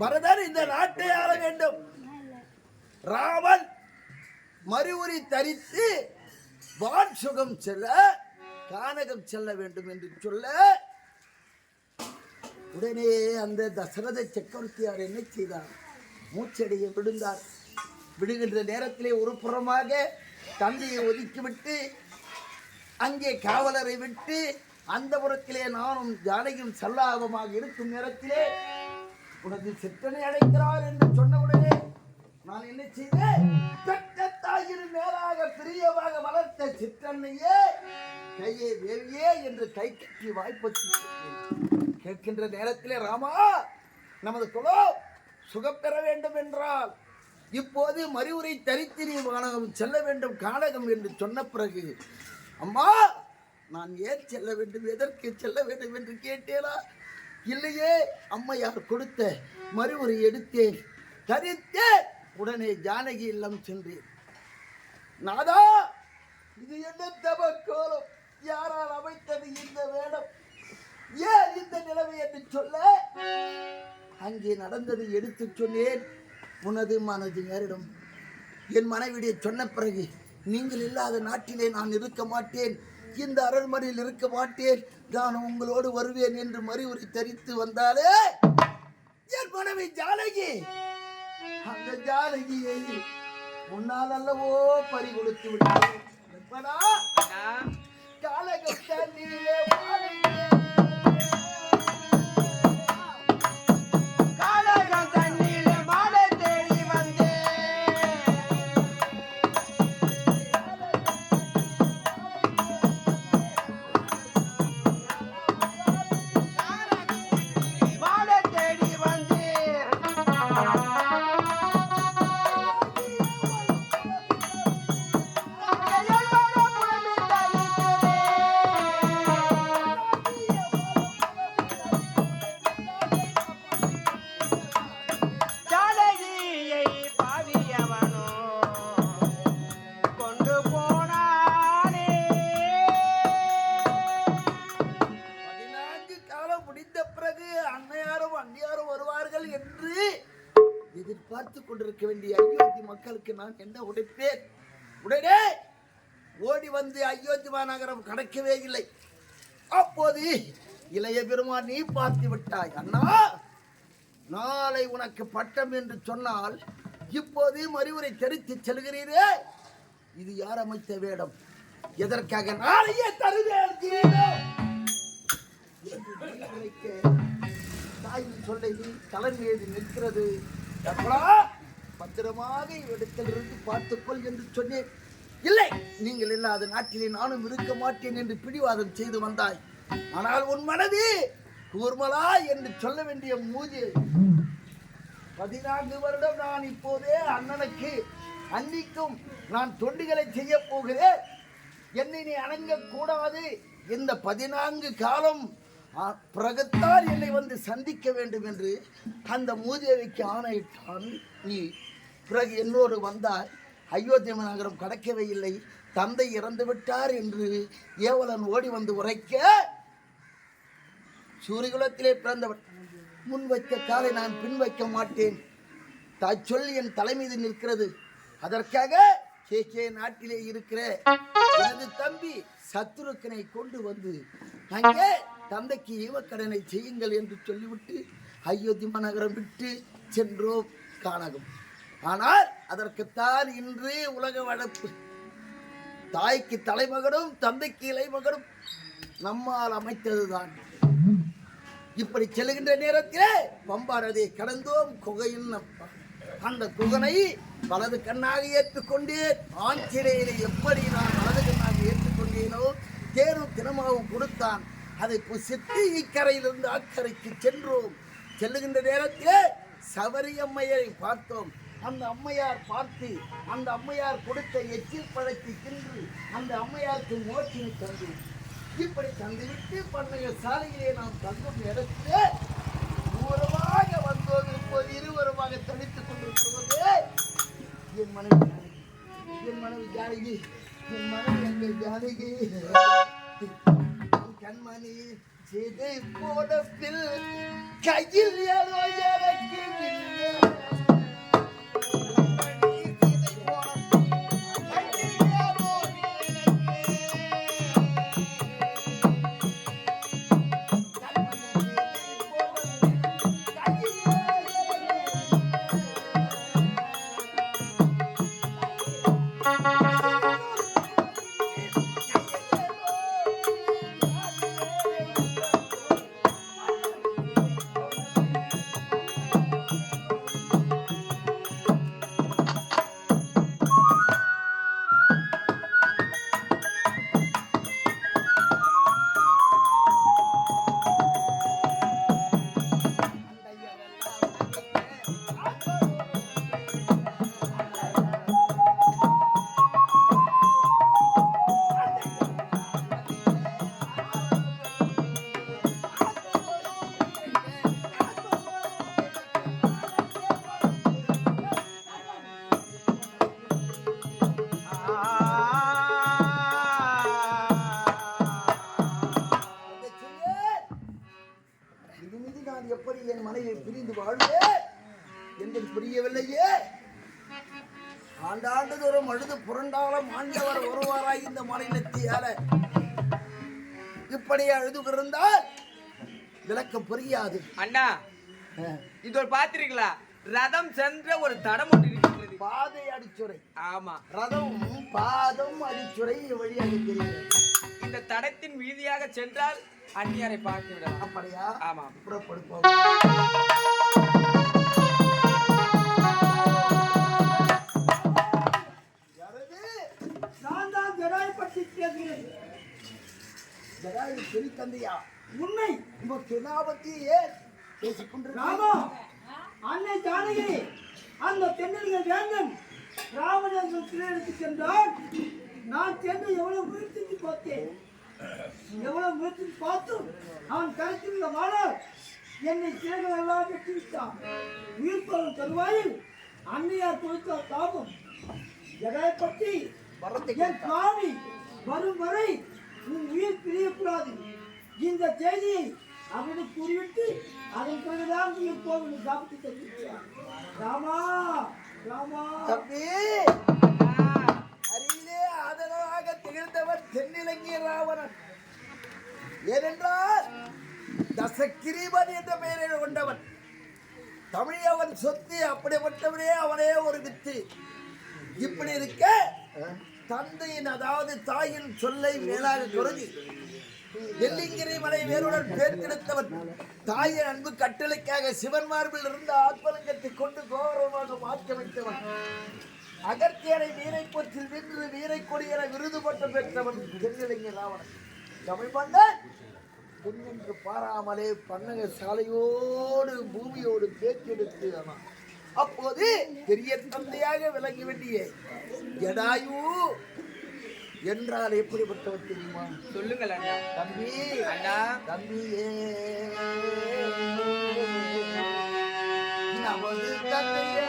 பரதன் இந்த நாட்டை ஆள வேண்டும். ராமன் மறுவுரி தரித்து வான் சுகம் செல்ல கானகம் செல்ல வேண்டும் என்று சொல்ல உடனே அந்த தசரத சக்கரவர்த்தியார் என்ன செய்தார்? மூச்சடைய விழுந்தார். விடுகின்ற நேரத்திலே ஒரு புறமாக தந்தையை ஒதுக்கிவிட்டு அங்கே காவலரை விட்டு அந்த புறத்திலே நானும் ஜானகியும் சல்லாபமாக இருக்கும் நேரத்திலே உனது சிற்றனை அழைக்கிறார் என்று சொன்னவுடனே நான் என்ன செய்தேன்? தாயின் மேலாக பிரியமாக வளர்த்த சிற்றன்னையே கையே தேவியே என்று கை கட்டி வாய்ப்பற்றி கேட்கின்ற நேரத்திலே ராமா நமது குலம் சுகம் பெற வேண்டும் என்றால் இப்போது மறுவுரை தரித்திரி வானகம் செல்ல வேண்டும் கானகம் என்று சொன்ன பிறகு அம்மா நான் ஏன் செல்ல வேண்டும், எதற்கு செல்ல வேண்டும் என்று கேட்டேனா? இல்லையே, அம்மையார் கொடுத்த மறுவுரை எடுத்தேன், தரித்தேன், உடனே ஜானகி இல்லம் சென்றேன். நாதா இது என்ன தவக்கோலம், யாரால் அமைத்தது இந்த வேடம், ஏன் இந்த நிலைமை என்று சொல்ல அங்கே நடந்ததை எடுத்து சொன்னேன். உனது மனது நேரிடம் என் மனைவியை சொன்ன பிறகு நீங்கள் இல்லாத நாட்டிலே நான் இருக்க மாட்டேன், இந்த அரண்மனையில் இருக்க மாட்டேன், நான் உங்களோடு வருவேன் என்று மறுவுரை தரித்து வந்தாலே என் மனைவி ஜானகி, அந்த ஜானகியை முன்னால் அல்லவோ பறி கொடுத்து விட்டேன். காலகம் தண்ணீரே எதிர்பார்த்து கொண்டிருக்க வேண்டிய அயோத்தி மக்களுக்கு நான் என்ன உடைப்பேன்? உடனே ஓடி வந்து அயோத்தி மாநகரம் கடக்கவே இல்லை. அப்போது இளைய பெருமான் நீ பார்த்து விட்டாய். அண்ணா நாளை உனக்கு பட்டம் என்று சொன்னால் இப்போது மறுவுரை தெரித்து செல்கிறீரே, இது யார் அமைத்த வேடம்? எதற்காக நாளையே தருவேன் தாயின் சொல்லை தலைமையேறி நிற்கிறது. பத்திரமாக இடத்திலிருந்து பார்த்துக்கொள் என்று சொன்னேன். இல்லை, நீங்கள் இல்லாத நாட்டிலே நானும் இருக்க மாட்டேன் என்று பிடிவாதம் செய்து வந்தாய். ஆனால் உன் மனது கூர்மலா என்று சொல்ல வேண்டிய மூஜி 14 வருடம் நான் இப்போதே அண்ணனுக்கு அன்னிக்கும் நான் தொண்டுகளை செய்ய போகிறேன். என்னை நீ அணங்க கூடாது. இந்த 14 காலம் பிறகுத்தான் என்னை வந்து சந்திக்க வேண்டும் என்று அந்த மூதேவிக்கு ஆணையிட்டான். நீ பிறகு என்னோடு வந்தார். அயோத்தி நகரம் கடக்கவே இல்லை. தந்தை இறந்து விட்டார் என்று ஏவலன் ஓடி வந்து உரைக்க, சூரியகுலத்திலே பிறந்தவர் முன் வைத்த காலை நான் பின் வைக்க மாட்டேன். தாய் சொல்லி என் தலை மீது நிற்கிறது. அதற்காக கே நாட்டிலே இருக்கிற எனது தம்பி சத்ருக்கனை கொண்டு வந்து அங்கே தந்தைக்கு ஈவக்கடனை செய்யுங்கள் என்று சொல்லிவிட்டு அயோத்தி மாநகரம் விட்டு சென்றோம் கானகம். ஆனால் அதற்குத்தான் இன்று உலக வழப்பு. தாய்க்கு தலைமகனும் தந்தைக்கு இளைமகனும் நம்மால் அமைத்ததுதான். இப்படி செல்கின்ற நேரத்திலே பம்பா நதியை கடந்தோம். குகையின் அந்த குகனை வலது கண்ணாக ஏற்றுக்கொண்டேன். ஆஞ்சநேயரை எப்படி நான் வலது கண்ணாக ஏற்றுக்கொண்டேனோ தேனும் தினமாகவும் கொடுத்தான். அதை புசித்து இக்கரையிலிருந்து அக்கறைக்கு சென்றோம். செல்லுகின்ற நேரத்திலே சபரி அம்மையரை பார்த்தோம். அந்த அம்மையார் பார்த்து அந்த அம்மையார் கொடுத்த எச்சில் பழத்தை தின்று அந்த அம்மையாருக்கு மோட்சினை தந்தோம். இப்படி தந்துவிட்டு பண்ணைய சாலையிலே நாம் தங்கும் இடத்திலே தூரமாக வந்தோம். இப்போது இருவருமாக தனித்துக் கொண்டிருக்கிறது. என் மனைவி ஜானகி, என் மனைவி எங்கள் ஜானகி, கண்மணி செய்து போடத்தில் கையில் ஏதோ எனக்கு எப்படி என் மனைவியை பிரிந்து வாழ்வேன் என்பது புரியவில்லையே. ஆண்டாண்டு தோறும் அழுது புரண்டாலும் ஆண்டவர் வருவாராய் இந்த மாநிலத்தியால இப்படி அழுது இருந்தால் விளக்கம் புரியாது. அண்ணா இதோ பாத்திருக்கீங்களா, ரதம் சென்ற ஒரு தடம் ஒன்று இருக்கிறது. பாதை அடிச்சுரை. ஆமா, ரதம் பாதம் அடிச்சுரை வழியாக தெரியும். இந்த தடத்தின் வீதியாக சென்றால் அந்நியாரை பார்த்து விடலாம். அப்படியா? ஆமா, புறப்படுப்போம். நான் தான் ஜடாய் பற்றி பேசுகிறேன். ஜடாயு பெரிய தந்தையா? உண்மை. உங்க தெனாபத்தி ஏன் ராமா, அன்னை ஜானகி அந்த தென்னலிகள் வேந்தன் ராமச்சந்திரன் சிறையெடுத்து சென்றான். நான் சென்று எவ்வளவு முயற்சித்து பார்த்தேன். எவ்வளவு முயற்சித்து பார்த்தும் அவன் கருத்தில் வாழால் என்னை சிறைகள் எல்லாம் வெட்டி விட்டான். உயிர் போகும் தருவாயில் அன்னையார் கொடுத்த தாபம் ஜடாயை பற்றி என் சுவாமி வரும் வரை உன் உயிர் பிரியக்கூடாது. இந்த செய்தியை அவனை கூறிவிட்டு அதன் பிறகுதான் நீ போகணும். சாப்பிட்டு தெரிவிக்கிறான். ராமா ராமா தம்பி, அருகிலே ஆதரவாக திகழ்ந்தவர் தென்னிலங்கிய ராவணன். ஏனென்றால் தசகிரீவன் என்ற பெயரை கொண்டவன். தமிழ் அவன் சொத்து. அப்படிப்பட்டவனே அவனே ஒரு வித்து. இப்படி இருக்க தந்தையின் அதாவது தாயின் சொல்லை மேலாக கருதி வெள்ளிங்கிரி மலை வேறுடன் பேர் கிடைத்தவன். தாயின் அன்பு கட்டளைக்காக சிவன் மார்பில் இருந்த ஆத்மலிங்கத்தை கொண்டு கௌரவமாக மாற்ற வைத்தவன். அகத்தியனை வீரை போற்றில் வென்று வீரை கொடியென விருது பட்டம் பெற்றவன் தென்னிலங்கிய ராவணன். தமிழ் மன்னன் பெண்ணென்று பாராமலே பன்னக சாலையோடு பூமியோடு பேச்செடுத்து ஆனான். அப்போது பெரிய தந்தையாக விளங்க வேண்டிய ஜடாயு என்றால் எப்படிப்பட்டவர் தெரியுமா? சொல்லுங்கள் அண்ணா. தம்பி, அண்ணா, தம்பியே, நமது தந்தையே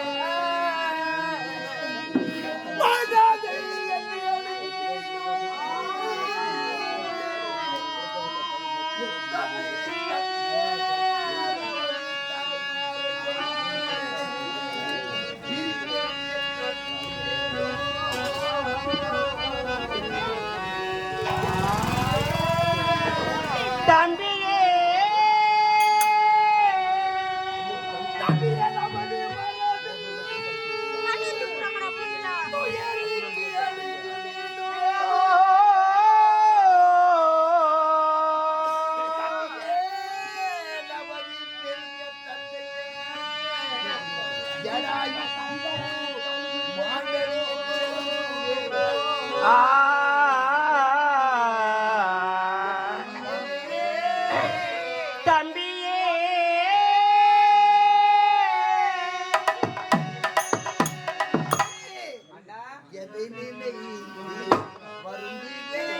எதை நினை வருந்தினேன்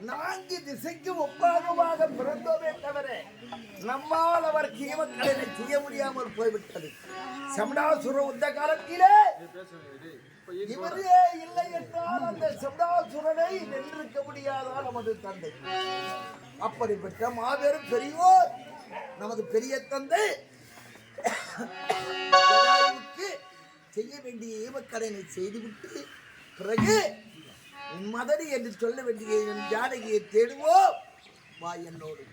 4 திசைக்கு ஒப்பாகமாக பிறந்தோமே தவிர நம்மால் அவர் கீமக்கடனை செய்ய முடியாமல் போய்விட்டது. சமணாசுர இந்த காலத்திலே இவரே இல்லை என்றால் அந்த சமணாசுரனை வென்றிருக்க முடியாதா நமது தந்தை. அப்படிப்பட்ட மாபெரும் பெரியோர் நமது பெரிய தந்தை செய்ய வேண்டிய ஈமக்கடனை செய்துவிட்டு பிறகு மதனி என்று சொல்ல வேண்டிய என் ஜானகியை தேடுவோம். வா என்னோடு.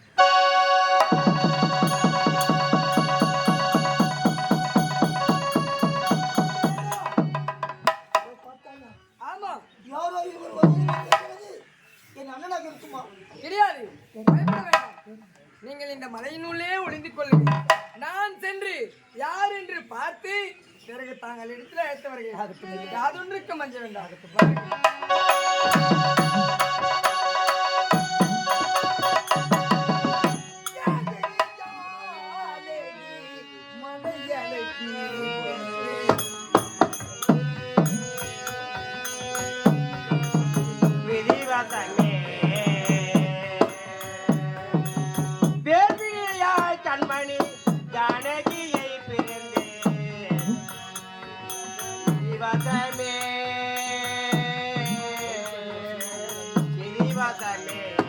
ஆமா, யாரோ இவர் வந்து என் அண்ணனாக இருக்குமா? கிடையாது, பயப்பட வேண்டாம். நீங்கள் இந்த மலையினுள்ளே ஒளிந்து கொள்ளுங்கள். நான் சென்று யார் என்று பார்த்து பிறகு தாங்கள் இடத்துல அழைத்து வருகிறேன். யாதொன்றுக்கு மஞ்ச வேண்டாம். கண்மணி ஜானகியை பிறந்தே சிவதமே சிவதமே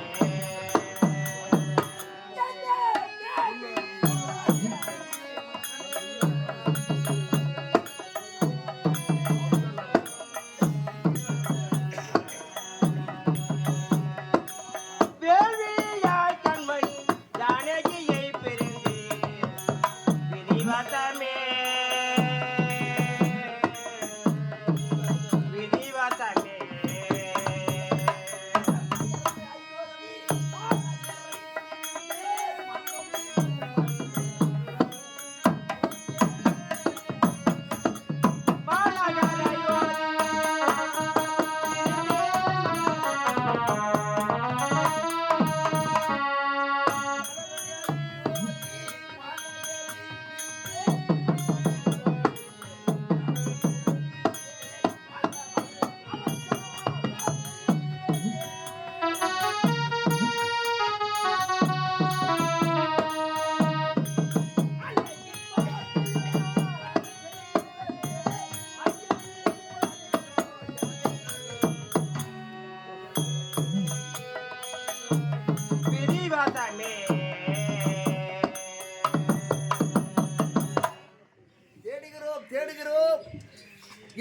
தேடுகிறோம்.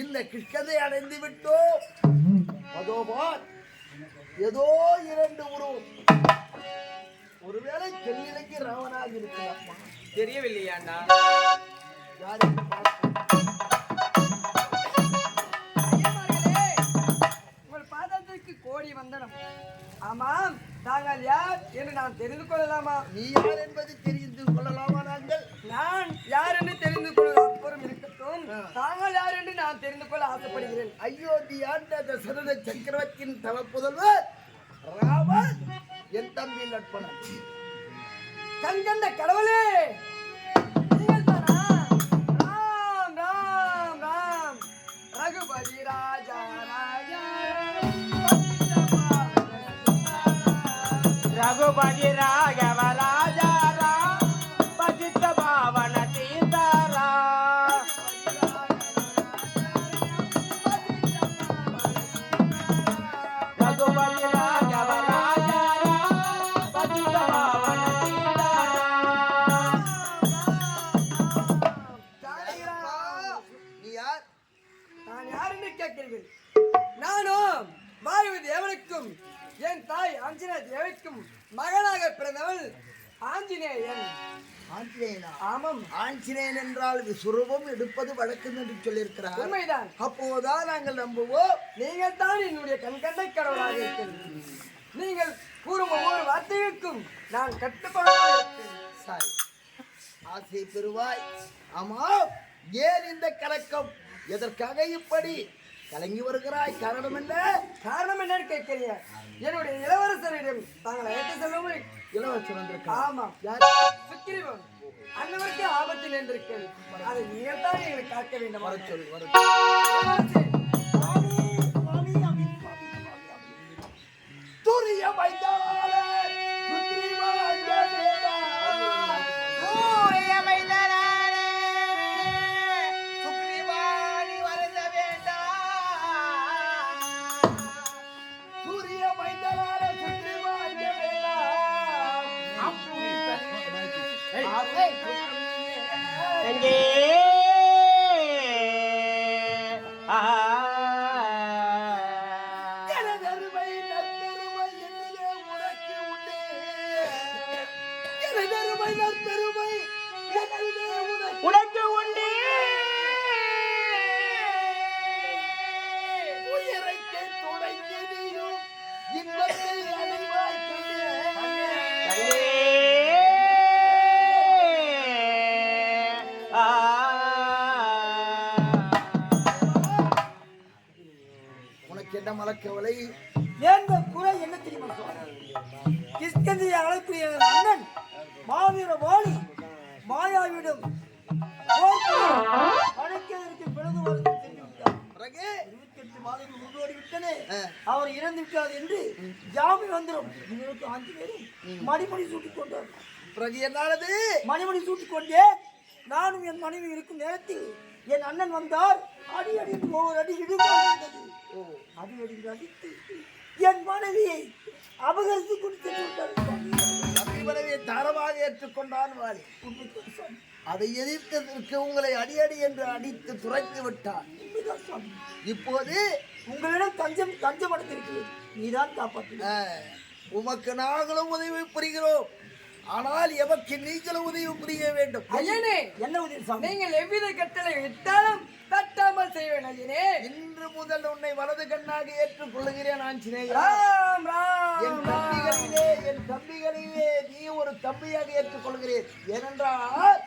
இந்த கிஷ்கதை அடைந்து விட்டோம். அதோ பார், ஏதோ 2 உருவம். ஒருவேளை தென்னிலங்கி ராவனாக இருக்கலாமா? தெரியவில்லையாண்டா. யாருக்கு பார்ப்போம். உங்கள் பாதத்திற்கு கோடி வந்தனம். ஆமாம், தாங்கள் யார் என்று நான் தெரிந்து கொள்ளலாமா? நீ யார் என்பது தெரிந்து கொள்ளலாமா? நான் யார் என்று தெரிந்து கொள்ள அப்புறம் இருக்கட்டும். தாங்கள் யார் என்று நான் தெரிந்து கொள்ள ஆசைப்படுகிறேன். அயோத்தி ஆண்ட தசரத சக்கரவர்த்தியின் தவ புதல்வர் ராமன், என் தம்பி லட்சுமணன். கண்கண்ட கடவுளே, நீங்கள் தானா? ராம் ராம் ராம் ரகுபதி ராஜா ராஜா ரகுபதி ராகவ ராஜா ராம் பஜித்த பாவன சீதாரா ரகுபதி ராகவ ராஜா ராம் பஜித்த பாவன நீ யார்? நான் யார் என்று கேட்கிறீர்கள்? நானும் வாயு தேவனுக்கும் என் தாய் ஆஞ்சநேய தேவிக்கும் மகனாக பிறந்தவள் ஆஞ்சநேயன். ஆஞ்சநேயனா? ஆமாம். ஆஞ்சநேயன் என்றால் விசுரூபம் எடுப்பது வழக்கம் என்று சொல்லியிருக்கிறார். உண்மைதான். அப்போதான் நாங்கள் நம்புவோம். நீங்கள் தான் என்னுடைய கண்கண்ட கடவுளாக இருக்கிறீர்கள். நீங்கள் கூறும் ஒவ்வொரு வார்த்தைக்கும் நான் கட்டுப்படாமல் இருக்கிறேன். சரி, ஆசை பெறுவாய். ஆமா, ஏன் இந்த கலக்கம்? எதற்காக இப்படி கலங்கி வருகிறாய்? காரணம் என்ன? காரணம் என்னன்னு கேட்கிறீங்க? என்னுடைய இளவரசரிடம் தாங்கள் அழைத்து செல்லும் இளவரசர் வந்திருக்கா? ஆமாம். யார்? சுக்கிரீவன். அன்னவருக்கு ஆபத்து நேர்ந்திருக்கிறது. அதை நீங்கள் தான் எங்களை காக்க வேண்டும். வர சொல், வர இளவரசே, துரிய எனதருமை நற்பெருமை என்னிலே உனக்கு உண்டு. எனதருமை நற்பெருமை என்னிலே உனக்கு உண்டு. உயிரைக்கு தொடங்கியதையும் இன்பத்தை அடைவாய் கண்டே. உனக்கு என்ன மலக்கவலை? என்ற குறை என்ன தெரியுமா சொல்றாரு? கிஷ்கிந்தையை அழைக்கூடிய என் அண்ணன் மாவீர வாலி மாயாவிடம் அழைக்கிறதற்கு பிறகு வருவது தெரிந்து விட்டார். பிறகு 28 மாதங்கள் உருவோடி விட்டனே, அவர் இறந்து விட்டார் என்று ஜாமி வந்துடும். இவருக்கு 5 பேரும் மணிமணி சூட்டிக் கொண்டார். பிறகு என்னானது? மணிமணி சூட்டிக் கொண்டேன். நானும் என் மனைவி இருக்கும் நேரத்தில் என் அண்ணன் வந்தார். அடி அடி ஒவ்வொரு அடி இடிந்தது. அடி அடி அடித்து என் மனைவியை அபகரித்து கொடுத்து தம்பி மனைவியை தாரமாக ஏற்றுக்கொண்டான் வாலி. அதை எதிர்த்ததற்கு உங்களை அடியடி என்று அடித்து துரைத்து விட்டார். இப்போது உங்களிடம் தஞ்சம் அடைந்திருக்கிறது. நீதான் காப்பாற்று. உமக்கு நாங்களும் உதவி புரிகிறோம். ஆனால் எமக்கு நீங்களும் உதவி புரிய வேண்டும். ஐயனே, என்ன உதவி சாமி? நீங்கள் எவ்வித கட்டளை இட்டாலும் தட்டாமல் செய்வேன் ஐயனே. இன்று முதல் உன்னை வலது கண்ணாக ஏற்றுக்கொள்ளுகிறேன் ஆஞ்சநேயர். ராம் ராம் என் தம்பிகளிலே நீ ஒரு தம்பியாக ஏற்றுக்கொள்கிறேன். ஏனென்றால்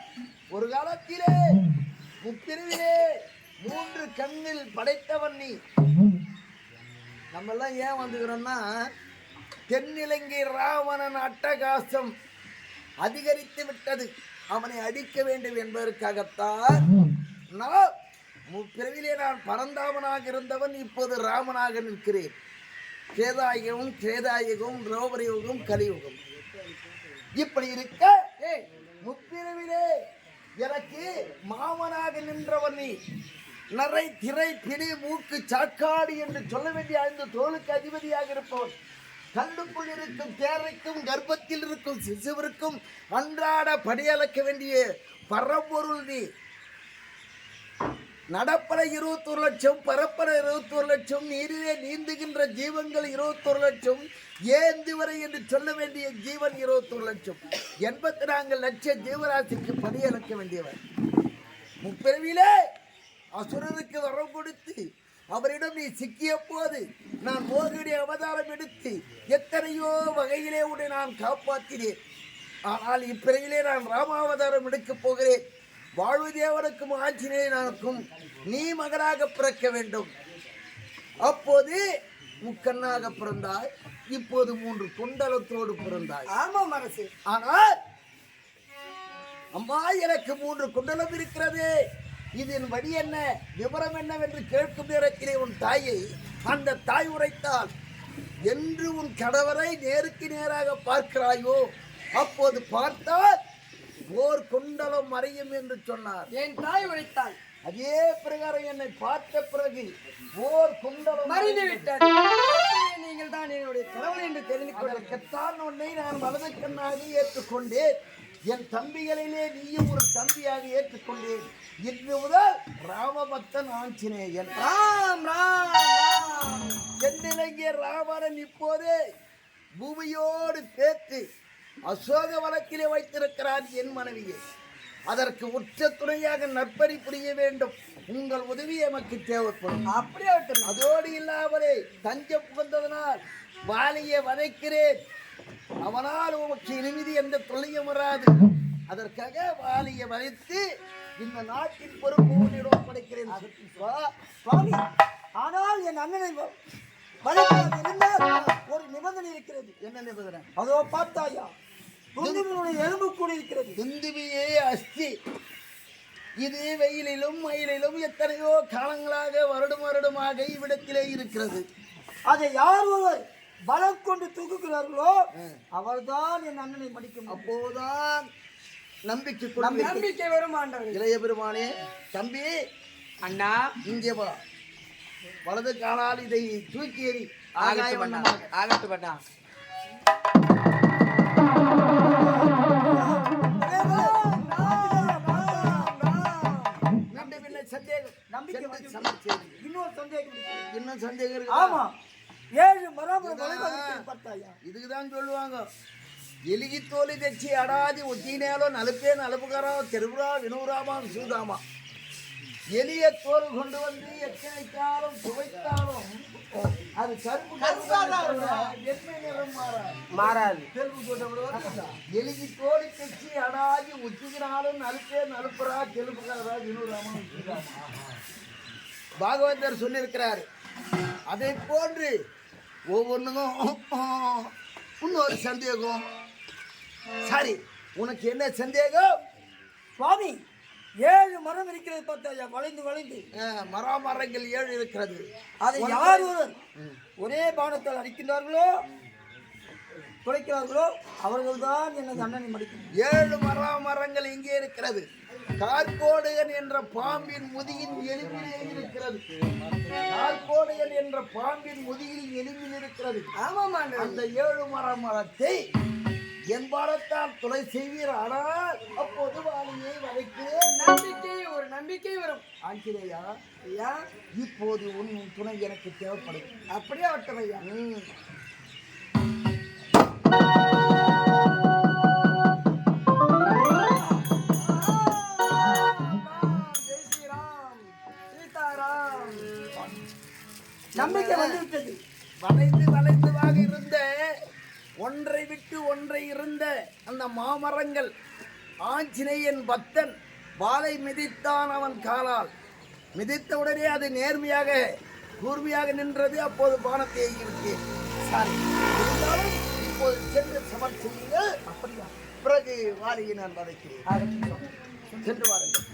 ஒரு காலத்திலே முப்பிரிவிலே 3 கண்ணில் படைத்தவன் நீ. நம்ம எல்லாம் ஏன் வந்துக்கிறோம்னா, தென்னிலங்கை ராவணன் அட்டகாசம் அதிகரித்து விட்டது, அவனை அடிக்க வேண்டும் என்பதற்காகத்தான் நான் முப்பிறவிலே நான் பரந்தாமனாக இருந்தவன் இப்போது ராமனாக நிற்கிறேன். கேதாயுகம் ரோபரயுகம் கலியுகம் இப்படி இருக்க முப்பிறவிலே எனக்கு மாமனாக நின்றவன் நீ. நரை திரை பிடி மூக்கு சாக்காடு என்று சொல்ல வேண்டிய 5 தோளுக்கு அதிபதியாக இருப்பவன். கல்லுக்குள் இருக்கும் தேரைக்கும் கர்ப்பத்தில் இருக்கும் சிசுவிற்கும் அன்றாட படியளக்க வேண்டிய பரம்பொருள் நீ. நடப்பட 21 லட்சம், பரப்பட 21 லட்சம், நீரிலே நீந்துகின்ற ஜீவன்கள் 21 லட்சம், ஏந்து வரை என்று சொல்ல வேண்டிய ஜீவன் 21 லட்சம், 84 லட்சம் ஜீவராசிக்கு படியளக்க வேண்டியவர். முப்பிறவிலே அசுரருக்கு வரம் கொடுத்து அவரிடம் நீ சிக்கிய போது நான் மோகினி அவதாரம் எடுத்து எத்தனையோ வகையிலே உன்னை நான் காப்பாற்றினேன். ஆனால் இப்பிறவிலே நான் ராமாவதாரம் எடுக்கப் போகிறேன். வாழ்வுதேவனுக்கும் ஆஞ்சநேயனுக்கும் நீ மகனாக பிறக்க வேண்டும். அப்போது முக்கண்ணாக பிறந்தாய். இப்போது 3 குண்டலத்தோடு பிறந்தாய். ஆமாம் அரசு. ஆனால் அம்மா எனக்கு 3 குண்டலம் இருக்கிறது, இதன் வழி என்ன, விவரம் என்னவென்று கேட்கும் நேரத்திலே உன் தாயை அந்த தாய் உரைத்தால், என்று உன் கணவரை நேருக்கு நேராக பார்க்கிறாயோ அப்போது பார்த்தால் ஓர் குண்டலம் மறையும் என்று சொன்னார். என் தாய் உரைத்தாள். அதே பிரகாரம் என்னை பார்த்த பிறகு ஓர் குண்டலம் மறைந்து விட்டார். நீங்கள் தான் என்னுடைய கடவுள் என்று தெரிந்து கொண்டதற்குத்தான் உன்னை நான் வலது கண்ணாக ஏற்றுக்கொண்டேன். என் தம்பிகளிலே நீயும் ஒரு தம்பியாக ஏற்றுக்கொண்டேன். இன்று முதல் ராமபக்தன் ஆஞ்சநேயன். ராம் ராம் தென்னிலங்கை ராவணன் இப்போதே பூமியோடு பேத்து அசோக வனத்திலே வைத்திருக்கிறார் என் மனைவியை. அதற்கு உற்ற துணையாக நற்பணி புரிய வேண்டும். உங்கள் உதவி எமக்கு தேவைப்படும். அப்படியே அதோடு இல்லாமலே தஞ்சம் புகுந்ததனால் வாலியை வதைக்கிறேன். அவனால் உமக்கு இனிமிதி எந்த தொல்லையும் வராது. அதற்காக வாலியை வதைத்து இந்த நாட்டின் பொறுப்பு உன்னிடம் படைக்கிறேன். சுவாமி, ஆனால் என் அண்ணனை இருந்தால் ஒரு நிபந்தனை இருக்கிறது. என்ன நிபந்தனை? அதோ பார்த்தாயா, துந்துவினுடைய எலும்பு கூட இருக்கிறது. துந்துவியே அஸ்தி. இது வெயிலிலும் மயிலிலும் எத்தனையோ காலங்களாக வருடமாக இவ்விடத்திலே இருக்கிறது. அதை யார் ஒருவர் பலம் கொண்டு தூக்குகிறார்களோ அவர்தான் என் அண்ணனை மடிக்கும். அப்போதான் நம்பிக்கை வரும் ஆண்டவர். இளைய பெருமானே, தம்பி அண்ணா இங்கே வா. வலது காலால் இதை தூக்கி எறி. ஆகாய வண்ணமாக ஆகட்டும் பண்ணா. சந்தேகம் நம்பிக்கை சமர்ச்சேரி. இன்னும் சந்தேகம் இருக்கு. ஆமா 7 மரம் பார்த்தாயா? இதுக்குதான் சொல்லுவாங்க எலிகி தோலி తెచ్చి அடாதி ஒத்தினேலோ நலுப்பே நலுப்புகாரோ தெருவுரா வினூராமா சூதாமா. எலிய தோல் கொண்டு வந்து எத்தனைக்காலும் துவைத்தாலும் அது கருப்பு எத்தனை நிறம் மாறாது. எலிகி தோலி తెచ్చి அடாதி ஒத்தினாலும் நலுப்பே நலுப்புரா தெலுப்புகாரா வினூராமா சூதாமா. பாகவதர் சொல்லியிருக்கிறார். அதை போன்று ஒவ்வொன்றுக்கும் இன்னொரு சந்தேகம். சரி, உனக்கு என்ன சந்தேகம்? சுவாமி 7 மரம் இருக்கிறது பார்த்தாயா? வளைந்து வளைந்து மரங்கள் 7 இருக்கிறது. அதை யார் ஒரே பானத்தால் அடிக்கின்றார்களோ துளைக்கிறார்களோ அவர்கள் தான் என்ன தண்டனை மடிக்கும். 7 மரங்கள் இங்கே இருக்கிறது. கார்கோடையன் என்ற பாம்பின் முதுகின் எலும்பிலே இருக்கிறது. கார்கோடையன் என்ற பாம்பின் முதுகில் எலும்பில் இருக்கிறது. ஆமாம், அந்த 7 மரத்தை என் பாரத்தால் துளை செய்வீர். ஆனால் அப்போது வாலியை வதைக்கு ஒரு நம்பிக்கை வரும். ஆஞ்சநேயா, ஐயா, இப்போது உன் துணை எனக்கு தேவைப்படும். அப்படியே வட்டம் ஐயா. நம்பிக்கை வந்துவிட்டது. வளைந்து இருந்த ஒன்றை விட்டு ஒன்றை இருந்த அந்த மாமரங்கள் ஆஞ்சநேயன் பக்தன் வாளை மிதித்தான் அவன் காலால். மிதித்தவுடனே அது நேர்மையாக கூர்மையாக நின்றது. அப்போது பானத்தை எங்கிவிட்டேன். சாரி, இருந்தாலும் இப்போது சென்று சமர் செய்யுங்கள். அப்படியா? பிறகு வாலியை நான் வதைக்கிறேன். சென்று வாருங்கள்.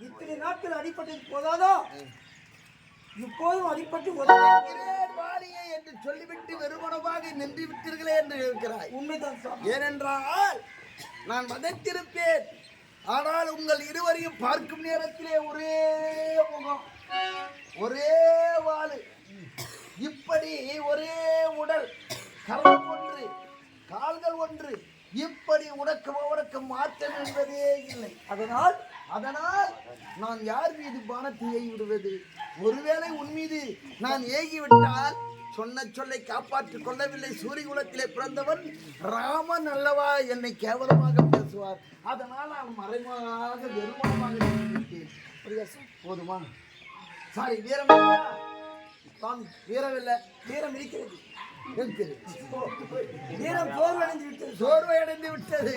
இத்தனை நாட்கள் அடிப்பட்டது போதாதோ? இப்போதும் அடிப்பட்டு வாலியை என்று சொல்லிவிட்டு வெறுமனமாக நின்று விட்டீர்களே என்று இருக்கிறாய். உண்மைதான். ஏனென்றால் நான் வதைத்திருப்பேன். ஆனால் உங்கள் இருவரையும் பார்க்கும் நேரத்திலே ஒரே முகம், ஒரே வாளு, இப்படி ஒரே உடல், கரம் ஒன்று, கால்கள் ஒன்று, இப்படி உனக்கு மாற்றம் என்பதே இல்லை. அதனால் நான் யார் மீது பானத்தை ஏகி விடுவது? ஒருவேளை உன் மீது நான் ஏகிவிட்டால் சொன்ன சொல்லை காப்பாற்றிக் கொள்ளவில்லை. சூரிய குலத்திலே பிறந்தவன் ராமன் அல்லவா என்னை கேவலமாக பேசுவார். அதனால் நான் மறைமுகமாக வெறுமனமாக விட்டேன். போதுமா? சாரி, வீரம் சுவாமி, வீரமில்லை, வீரம் இருக்கிறது. இருக்குது. வீரம் சோர்வடைந்து விட்டது. சோர்வை அடைந்து விட்டது.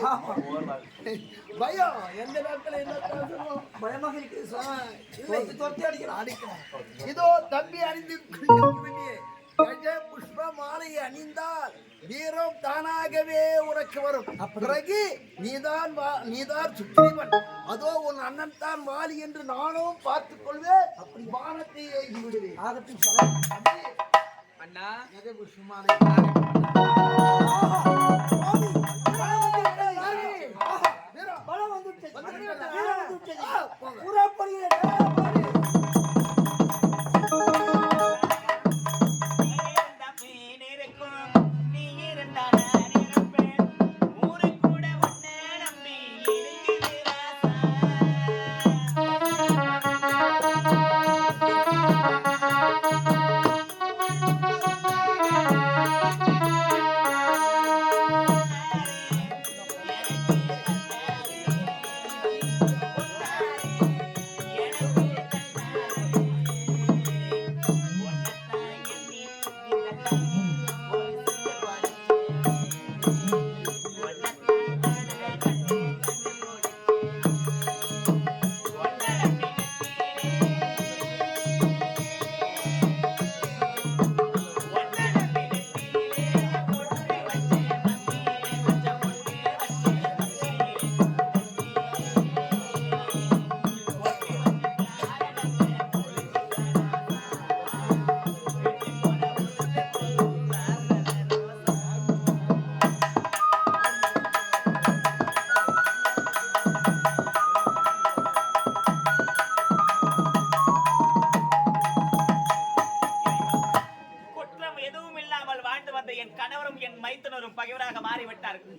பயம் எந்த நேரத்துல என்ன பேசணும் பயமாக இருக்கிறது சுவாமி. இல்லை. தொட்டி அடிக்கிறான். அடிக்கலாம். இதோ தம்பி அணிந்து கொண்டிருக்க வேண்டிய கஜ புஷ்ப மாலையை அணிந்தால் வீரம் தானாகவே உனக்கு வரும். பிறகு நீதான் சுக்ரீவன், அதோ உன் அண்ணன் தான் வாலி என்று நானும் பார்த்துக் கொள்வேன். அப்படி வானத்தை ஏகி விடுவேன். ஆகட்டும் சுவாமி. அண்ணா கஜ புஷ்ப மாலை பலம் வந்து விட்டது. வந்துவிட்டதா? வீரம் வந்து விட்டது. போங்க. புறப்படுகிறேன். நீ இருந்தால் நான் இருப்பேன். ஊரு கூட உன்னை நம்பி இருக்குது ராசா. குற்றம் எதுவும் இல்லாமல் வாழ்ந்து வந்த என் கணவரும் என் மைத்துனரும் பகைவராக மாறிவிட்டார்கள்.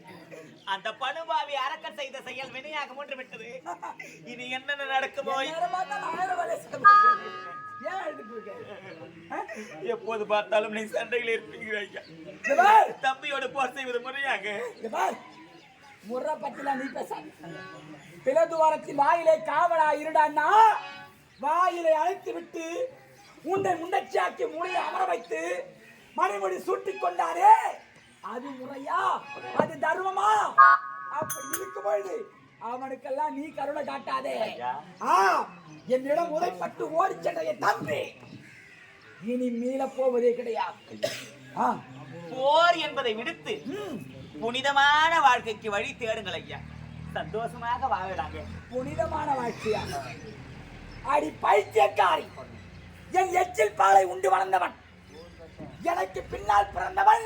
அந்த படுபாவி அரக்கன் செய்த செயல் வினையாக மூன்று விட்டது. இனி என்னென்ன நடக்குமோ? எப்போது பார்த்தாலும் நீ சண்டையில் இருப்பீங்க ஐயா. தம்பியோடு போர் செய்வது முறையாக? முறை பத்திலாம் நீ பேச. பிளதுவாரத்தின் வாயிலை காவலா இருடான்னா வாயிலை அழைத்து விட்டு உன்னை முன்னச்சியாக்கி மூளையை அமர வைத்து மணிமொழி சூட்டிக் கொண்டாரே, அது முறையா? அது தர்மமா? அப்படி இருக்கும் பொழுது அவனுக்கெல்லாம் நீ கருணை காட்டாதே. என்னிடம் உதைப்பட்டு ஓடி சென்ற என் தம்பி இனி மீள போவதே கிடையாது. போர் என்பதை விடுத்து புனிதமான வாழ்க்கைக்கு வழி தேடுங்கள் ஐயா. சந்தோஷமாக வாழலாங்க. புனிதமான வாழ்க்கையாக? அடி பைத்தியக்காரி, என் எச்சில் பாலை உண்டு வளர்ந்தவன், எனக்கு பின்னால் பிறந்தவன்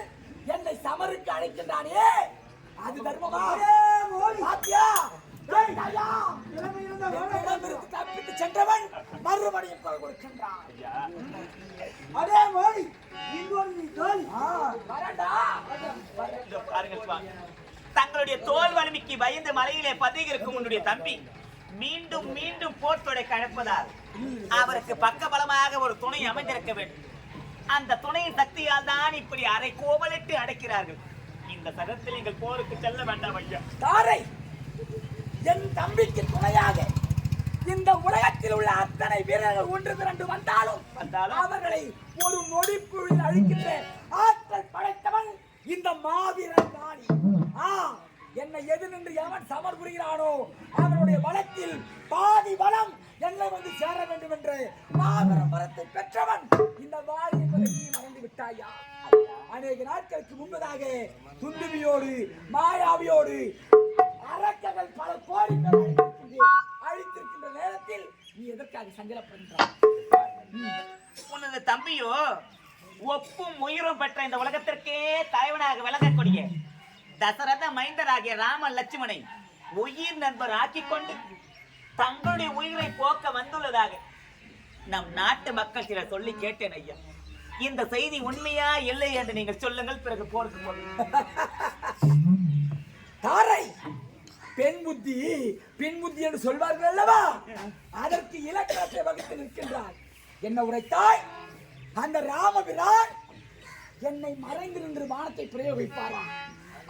என்னை சமருக்கு அழைக்கின்றானே, அது தர்மமா? பாத்தியா? தப்பித்து சென்றவன் மறுபடியும் குரல் கொடுக்கின்றான். அதே மாதிரி இன்னொரு தோல். இதோ பாருங்கள் சுவாமி, தங்களுடைய தோல் வலிமைக்கு பயந்து மலையிலே பதுங்கி இருக்கும் உன்னுடைய தம்பி மீண்டும் மீண்டும் போர்த்தொடை கழப்பதால் அவருக்கு பக்கபலமாக ஒரு துணை அமைந்திருக்க வேண்டும். அந்த துணையின் சக்தியால் தான் இப்படி அரை கோவலிட்டு அடைக்கிறார்கள். இந்த சகத்தில் நீங்கள் போருக்கு செல்ல வேண்டாம் ஐயா. தாரை, என் தம்பிக்கு துணையாக இந்த உலகத்தில் உள்ள அத்தனை வீரர்கள் ஒன்று திரண்டு வந்தாலும் அவர்களை ஒரு நொடிப்புள்ளில் அழிக்கின்ற ஆற்றல் படைத்தவன் இந்த மாவீரன் வாணி. என்னை எதிர் நின்று எவன் சமர் புரிகிறானோ அவனுடைய பலத்தில் பாதி பலம் என்னை வந்து சேர வேண்டும் என்று மாபெரும் வரத்தை பெற்றவன் இந்த வாணி என்பதை நீ மறந்து விட்டாயா? அநேக நாட்களுக்கு முன்பதாக துந்துவியோடு மாயாவியோடு அரக்கர்கள் பல கோடி அழித்திருக்கின்ற நேரத்தில் நீ எதற்காக சஞ்சலப்படுகிறாய்? உனது தம்பியோ ஒப்பும் உயிரும் பெற்ற இந்த உலகத்திற்கே தலைவனாக விளங்கக்கூடிய தசரத மைந்தராகிய ராம லட்சுமணை உயிர் நண்பர் ஆக்கிக் கொண்டு தங்களுடைய உயிரை போக்க வந்துள்ளதாக நம் நாட்டு மக்கள் சிலர் சொல்லி கேட்டேன் ஐயா. இந்த செய்தி உண்மையா இல்லை என்று நீங்கள் சொல்லுங்கள், பிறகு போருக்கு போடுங்கள். தாரை, பெண் புத்தி பின் புத்தி என்று சொல்வார்கள் அல்லவா, அதற்கு இலக்கணத்தை வகுத்து நிற்கின்றார். என்ன உரைத்தாய்? அந்த ராமபிரான் என்னை மறைந்து நின்று வானத்தை பிரயோகிப்பாரா?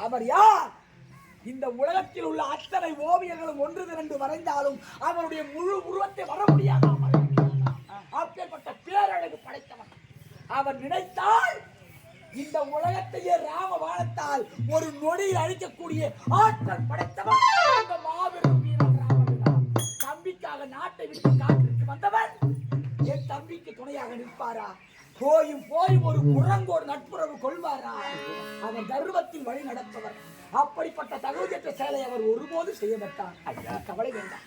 அவர் யார்? இந்த உலகத்தில் உள்ள அத்தனை ஓவியர்களும் ஒன்று திரண்டு வரைந்தாலும் அவருடைய முழு உருவத்தை வர முடியாது. அப்பேற்பட்ட பேரழகு படைத்தவன். அவர் நினைத்தால் இந்த உலகத்தையே ராம வாழத்தால் ஒரு நொடியில் அழிக்கக்கூடிய ஆற்றல் படைத்தவன் இந்த மாபெரும் வீரன் ராமபிரான். தம்பிக்காக நாட்டை விட்டு காட்டிற்கு வந்தவன் என் தம்பிக்கு துணையாக நிற்பாரா? போயும் ஒரு புறங்கோடு நட்புறவு கொள்வாரா? அவர் தர்மத்தில் வழி நடப்பவர். அப்படிப்பட்ட தகுதியற்ற செயலை அவர் ஒருபோது செய்ய மாட்டார். கவலை வேண்டாம்.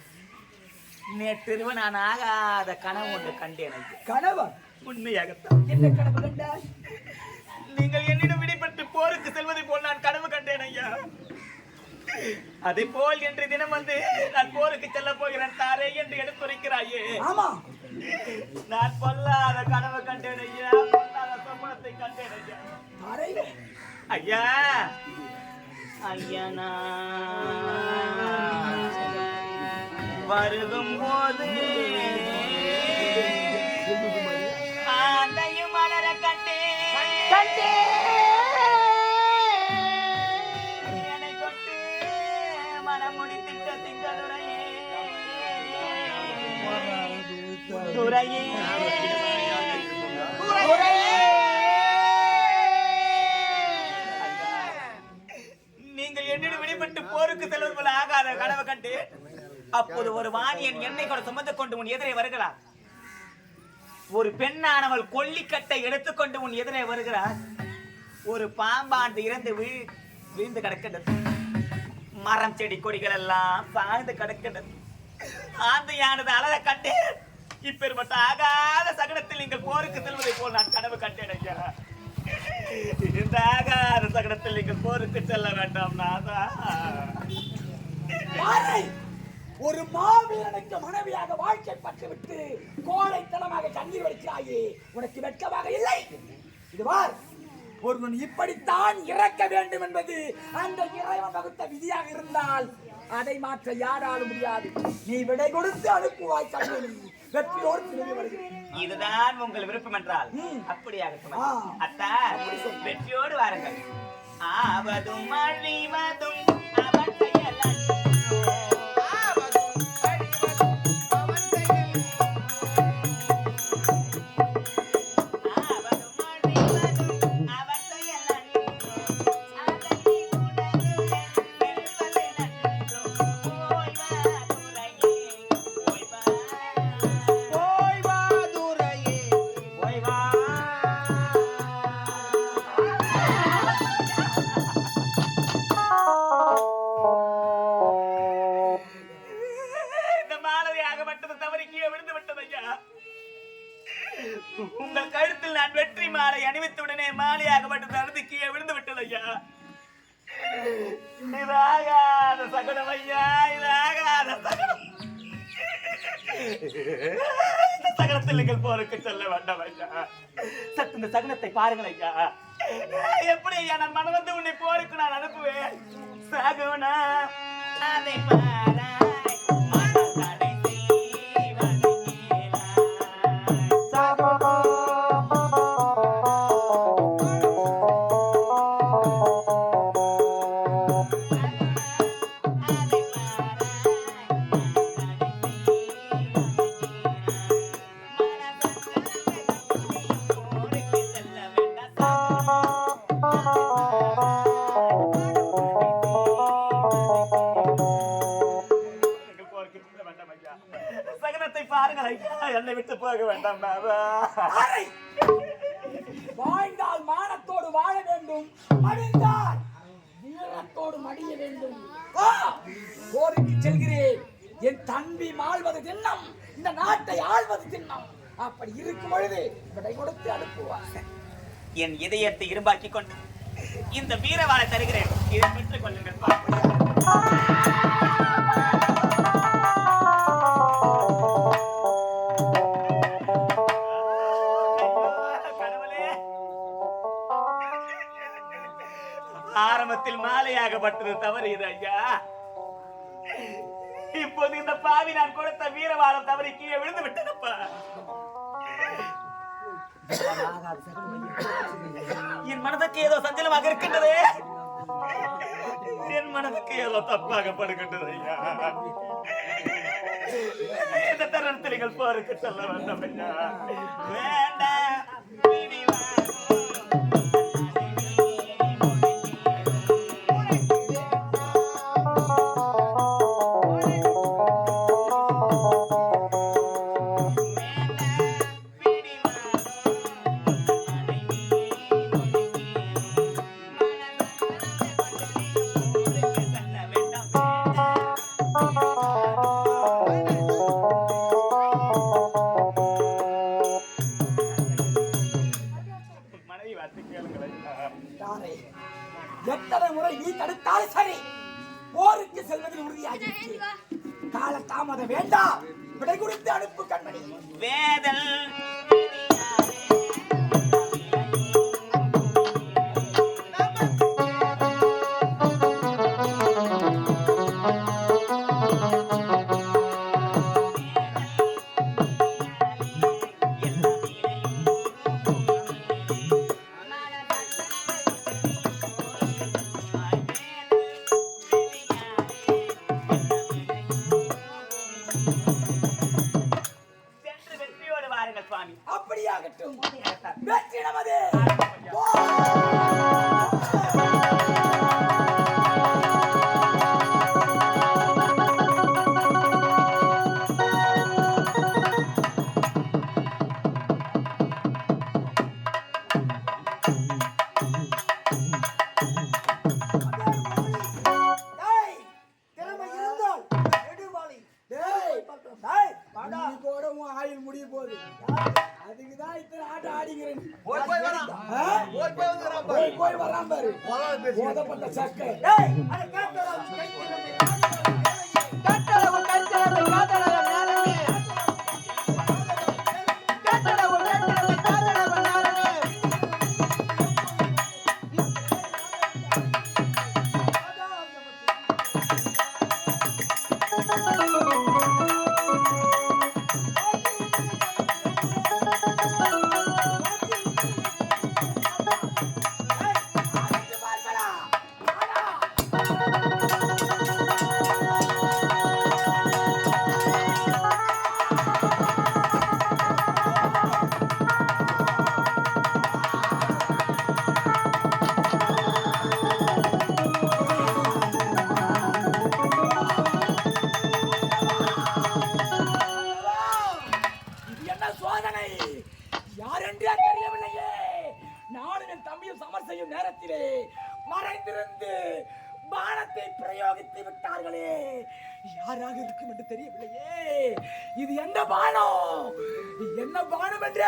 நேற்றிரவு நான் ஆகாத கனவு ஒன்று கண்டேன் ஐயா. கனவா? உண்மையாகத்தான். என்ன கனவு கண்டாய்? நீங்கள் என்னிடம் விடைபெற்று போருக்கு செல்வதை போல் நான் கனவு கண்டேன் ஐயா. அதை போல் என்று தினம் வந்து நான் போருக்கு செல்ல போகிறேன் தாரே என்று எடுத்துரைக்கிறாயே. ஆமா, நான் பொல்லாத கனவு கண்டேன் ஐயா. பொல்லாத சொப்பனத்தை கண்டேன் ஐயா. ஐயா ஐயா நான் வருகும் போது ஆந்தையும் மலர கண்டேன். என்னை கொண்டு மனமுடி திட்ட திங்கதுரையே துரையே நீங்கள் என்னிடம் விடுபட்டு போருக்கு செல்வது போல ஆகாத கனவு கண்டு அப்போது ஒரு வாணியன் எண்ணெய் கூட சுமந்து கொண்டு உன் எதிரே வருகிறார். ஒரு பெண்ணானவள் கொல்லிக்கட்டை எடுத்துக்கொண்டு உன் எதிரே வருகிறார். ஒரு பாம்பாண்டு இறந்து வீழ்ந்து கிடக்கின்றது. மரம் செடி கொடிகள் எல்லாம் சாய்ந்து கிடக்கின்றது. ஆந்தையானது அழக கண்டேன். இப்பேற்பட்ட ஆகாத சகடத்தில் நீங்கள் போருக்கு செல்வதை போல் நான் கனவு கண்டேன் ஐயா. இந்த ஆகாத சகடத்தில் நீங்கள் போருக்கு செல்ல வேண்டாம் நாதா. ஒரு மாவீரனுக்கு மனைவியாக வாழ்க்கை பட்டுவிட்டு கோழைத்தனமாக கண்ணீர் வடிக்கிறாயே, உனக்கு வெட்கமாக இல்லை? இதுவார் ஒருவன் இப்படித்தான் இறக்க வேண்டும் என்பது அந்த இறைவன் வகுத்த விதியாக இருந்தால் அதை மாற்ற யாராலும் முடியாது. நீ விடை கொடுத்து அனுப்புவாய் கண்ணி, வெற்றியோடு திரும்பி வருகிறேன். இதுதான் உங்கள் விருப்பம் என்றால் அப்படியாகட்டும் அத்தா. வெற்றியோடு வாருங்கள். ஆவதும் அழிவதும் அவன் செயலன். உங்கள் கழுத்தில் நான் வெற்றி மாலை அணிவித்துடனே மாலையாகப்பட்டது அழுது கீழே விழுந்து விட்டது ஐயா. இதாகாத சகடம் ஐயா, இதாகாத சகடம். இந்த சகனத்தில் நீங்கள் போருக்கு செல்ல வேண்டாம் ஐயா. சத்து இந்த சகனத்தை பாருங்கள் ஐயா. எப்படி ஐயா நான் மனம் வந்து உன்னை போருக்கு நான் அனுப்புவேன். சகுனா அதை பாரா என்னை விட்டு போக வேண்டாம். வாழ்ந்தால் மானத்தோடு வாழ வேண்டும், மடிந்தால் வீரத்தோடு மடிய வேண்டும். போருக்கு செல்கிறேன். என் தம்பி மாழ்வது திண்ணம், இந்த நாட்டை ஆள்வது திண்ணம். அப்படி இருக்கும் பொழுது விடை கொடுத்து அனுப்புவார். என் இதயத்தை இரும்பாக்கி கொண்டு இந்த வீரவாளை தருகிறேன். இதை பெற்றுக் கொள்ளுங்கள். ஆரம்பத்தில் மாலையாகப்பட்டது தவறு இது ஐயா. இப்போது இந்த பாவி நான் கொடுத்த வீரவாளம் தவறி கீழே விழுந்து விட்டதப்பா. என் மனதுக்கு ஏதோ சஞ்சலமாக இருக்கின்றது. என் மனதுக்கு ஏதோ தப்பாகப்படுகின்றது ஐயா. இந்த தருணத்தில் நீங்கள் போருக்கு செல்ல வேண்டாம் ஐயா. வேண்டாம். அழைத்து செல்வதில் உறுதியாகிவிட்டு கால தாமதம் வேண்டாம், விடை கொடுத்து அனுப்பு கண்மணி. வேதல் சென்று வெற்றியோடு வாருங்கள் சுவாமி. அப்படியாகட்டும், வெற்றி நமது. டேய், திறமை இருந்தால் எடுவாளி. டேய், டேய், வாடா. நீ கூட உன் ஆயுள் முடிய போகுது. அதுக்குதான் இத்தனை ஆட்டம் ஆடிக்கிறேன். போய் போய் வரான். ஆ? போய் வந்துறான் பாரு. போய் போய் வரான் பாரு. போலாம் பேசி. போதப்பட்ட சக்கை. டேய், அட கேட்டடா, கை திறமை. இது என்ன சோதனை? யாரென்றே தெரியவில்லையே. நானும் என் தம்பியும் சமர் செய்யும் நேரத்திலே மறைந்திருந்து பானத்தை பிரயோகித்து விட்டார்களே. யாராக இருக்கும் என்று தெரியவில்லையே. இது என்ன பானம்? என்ன பானம் என்றே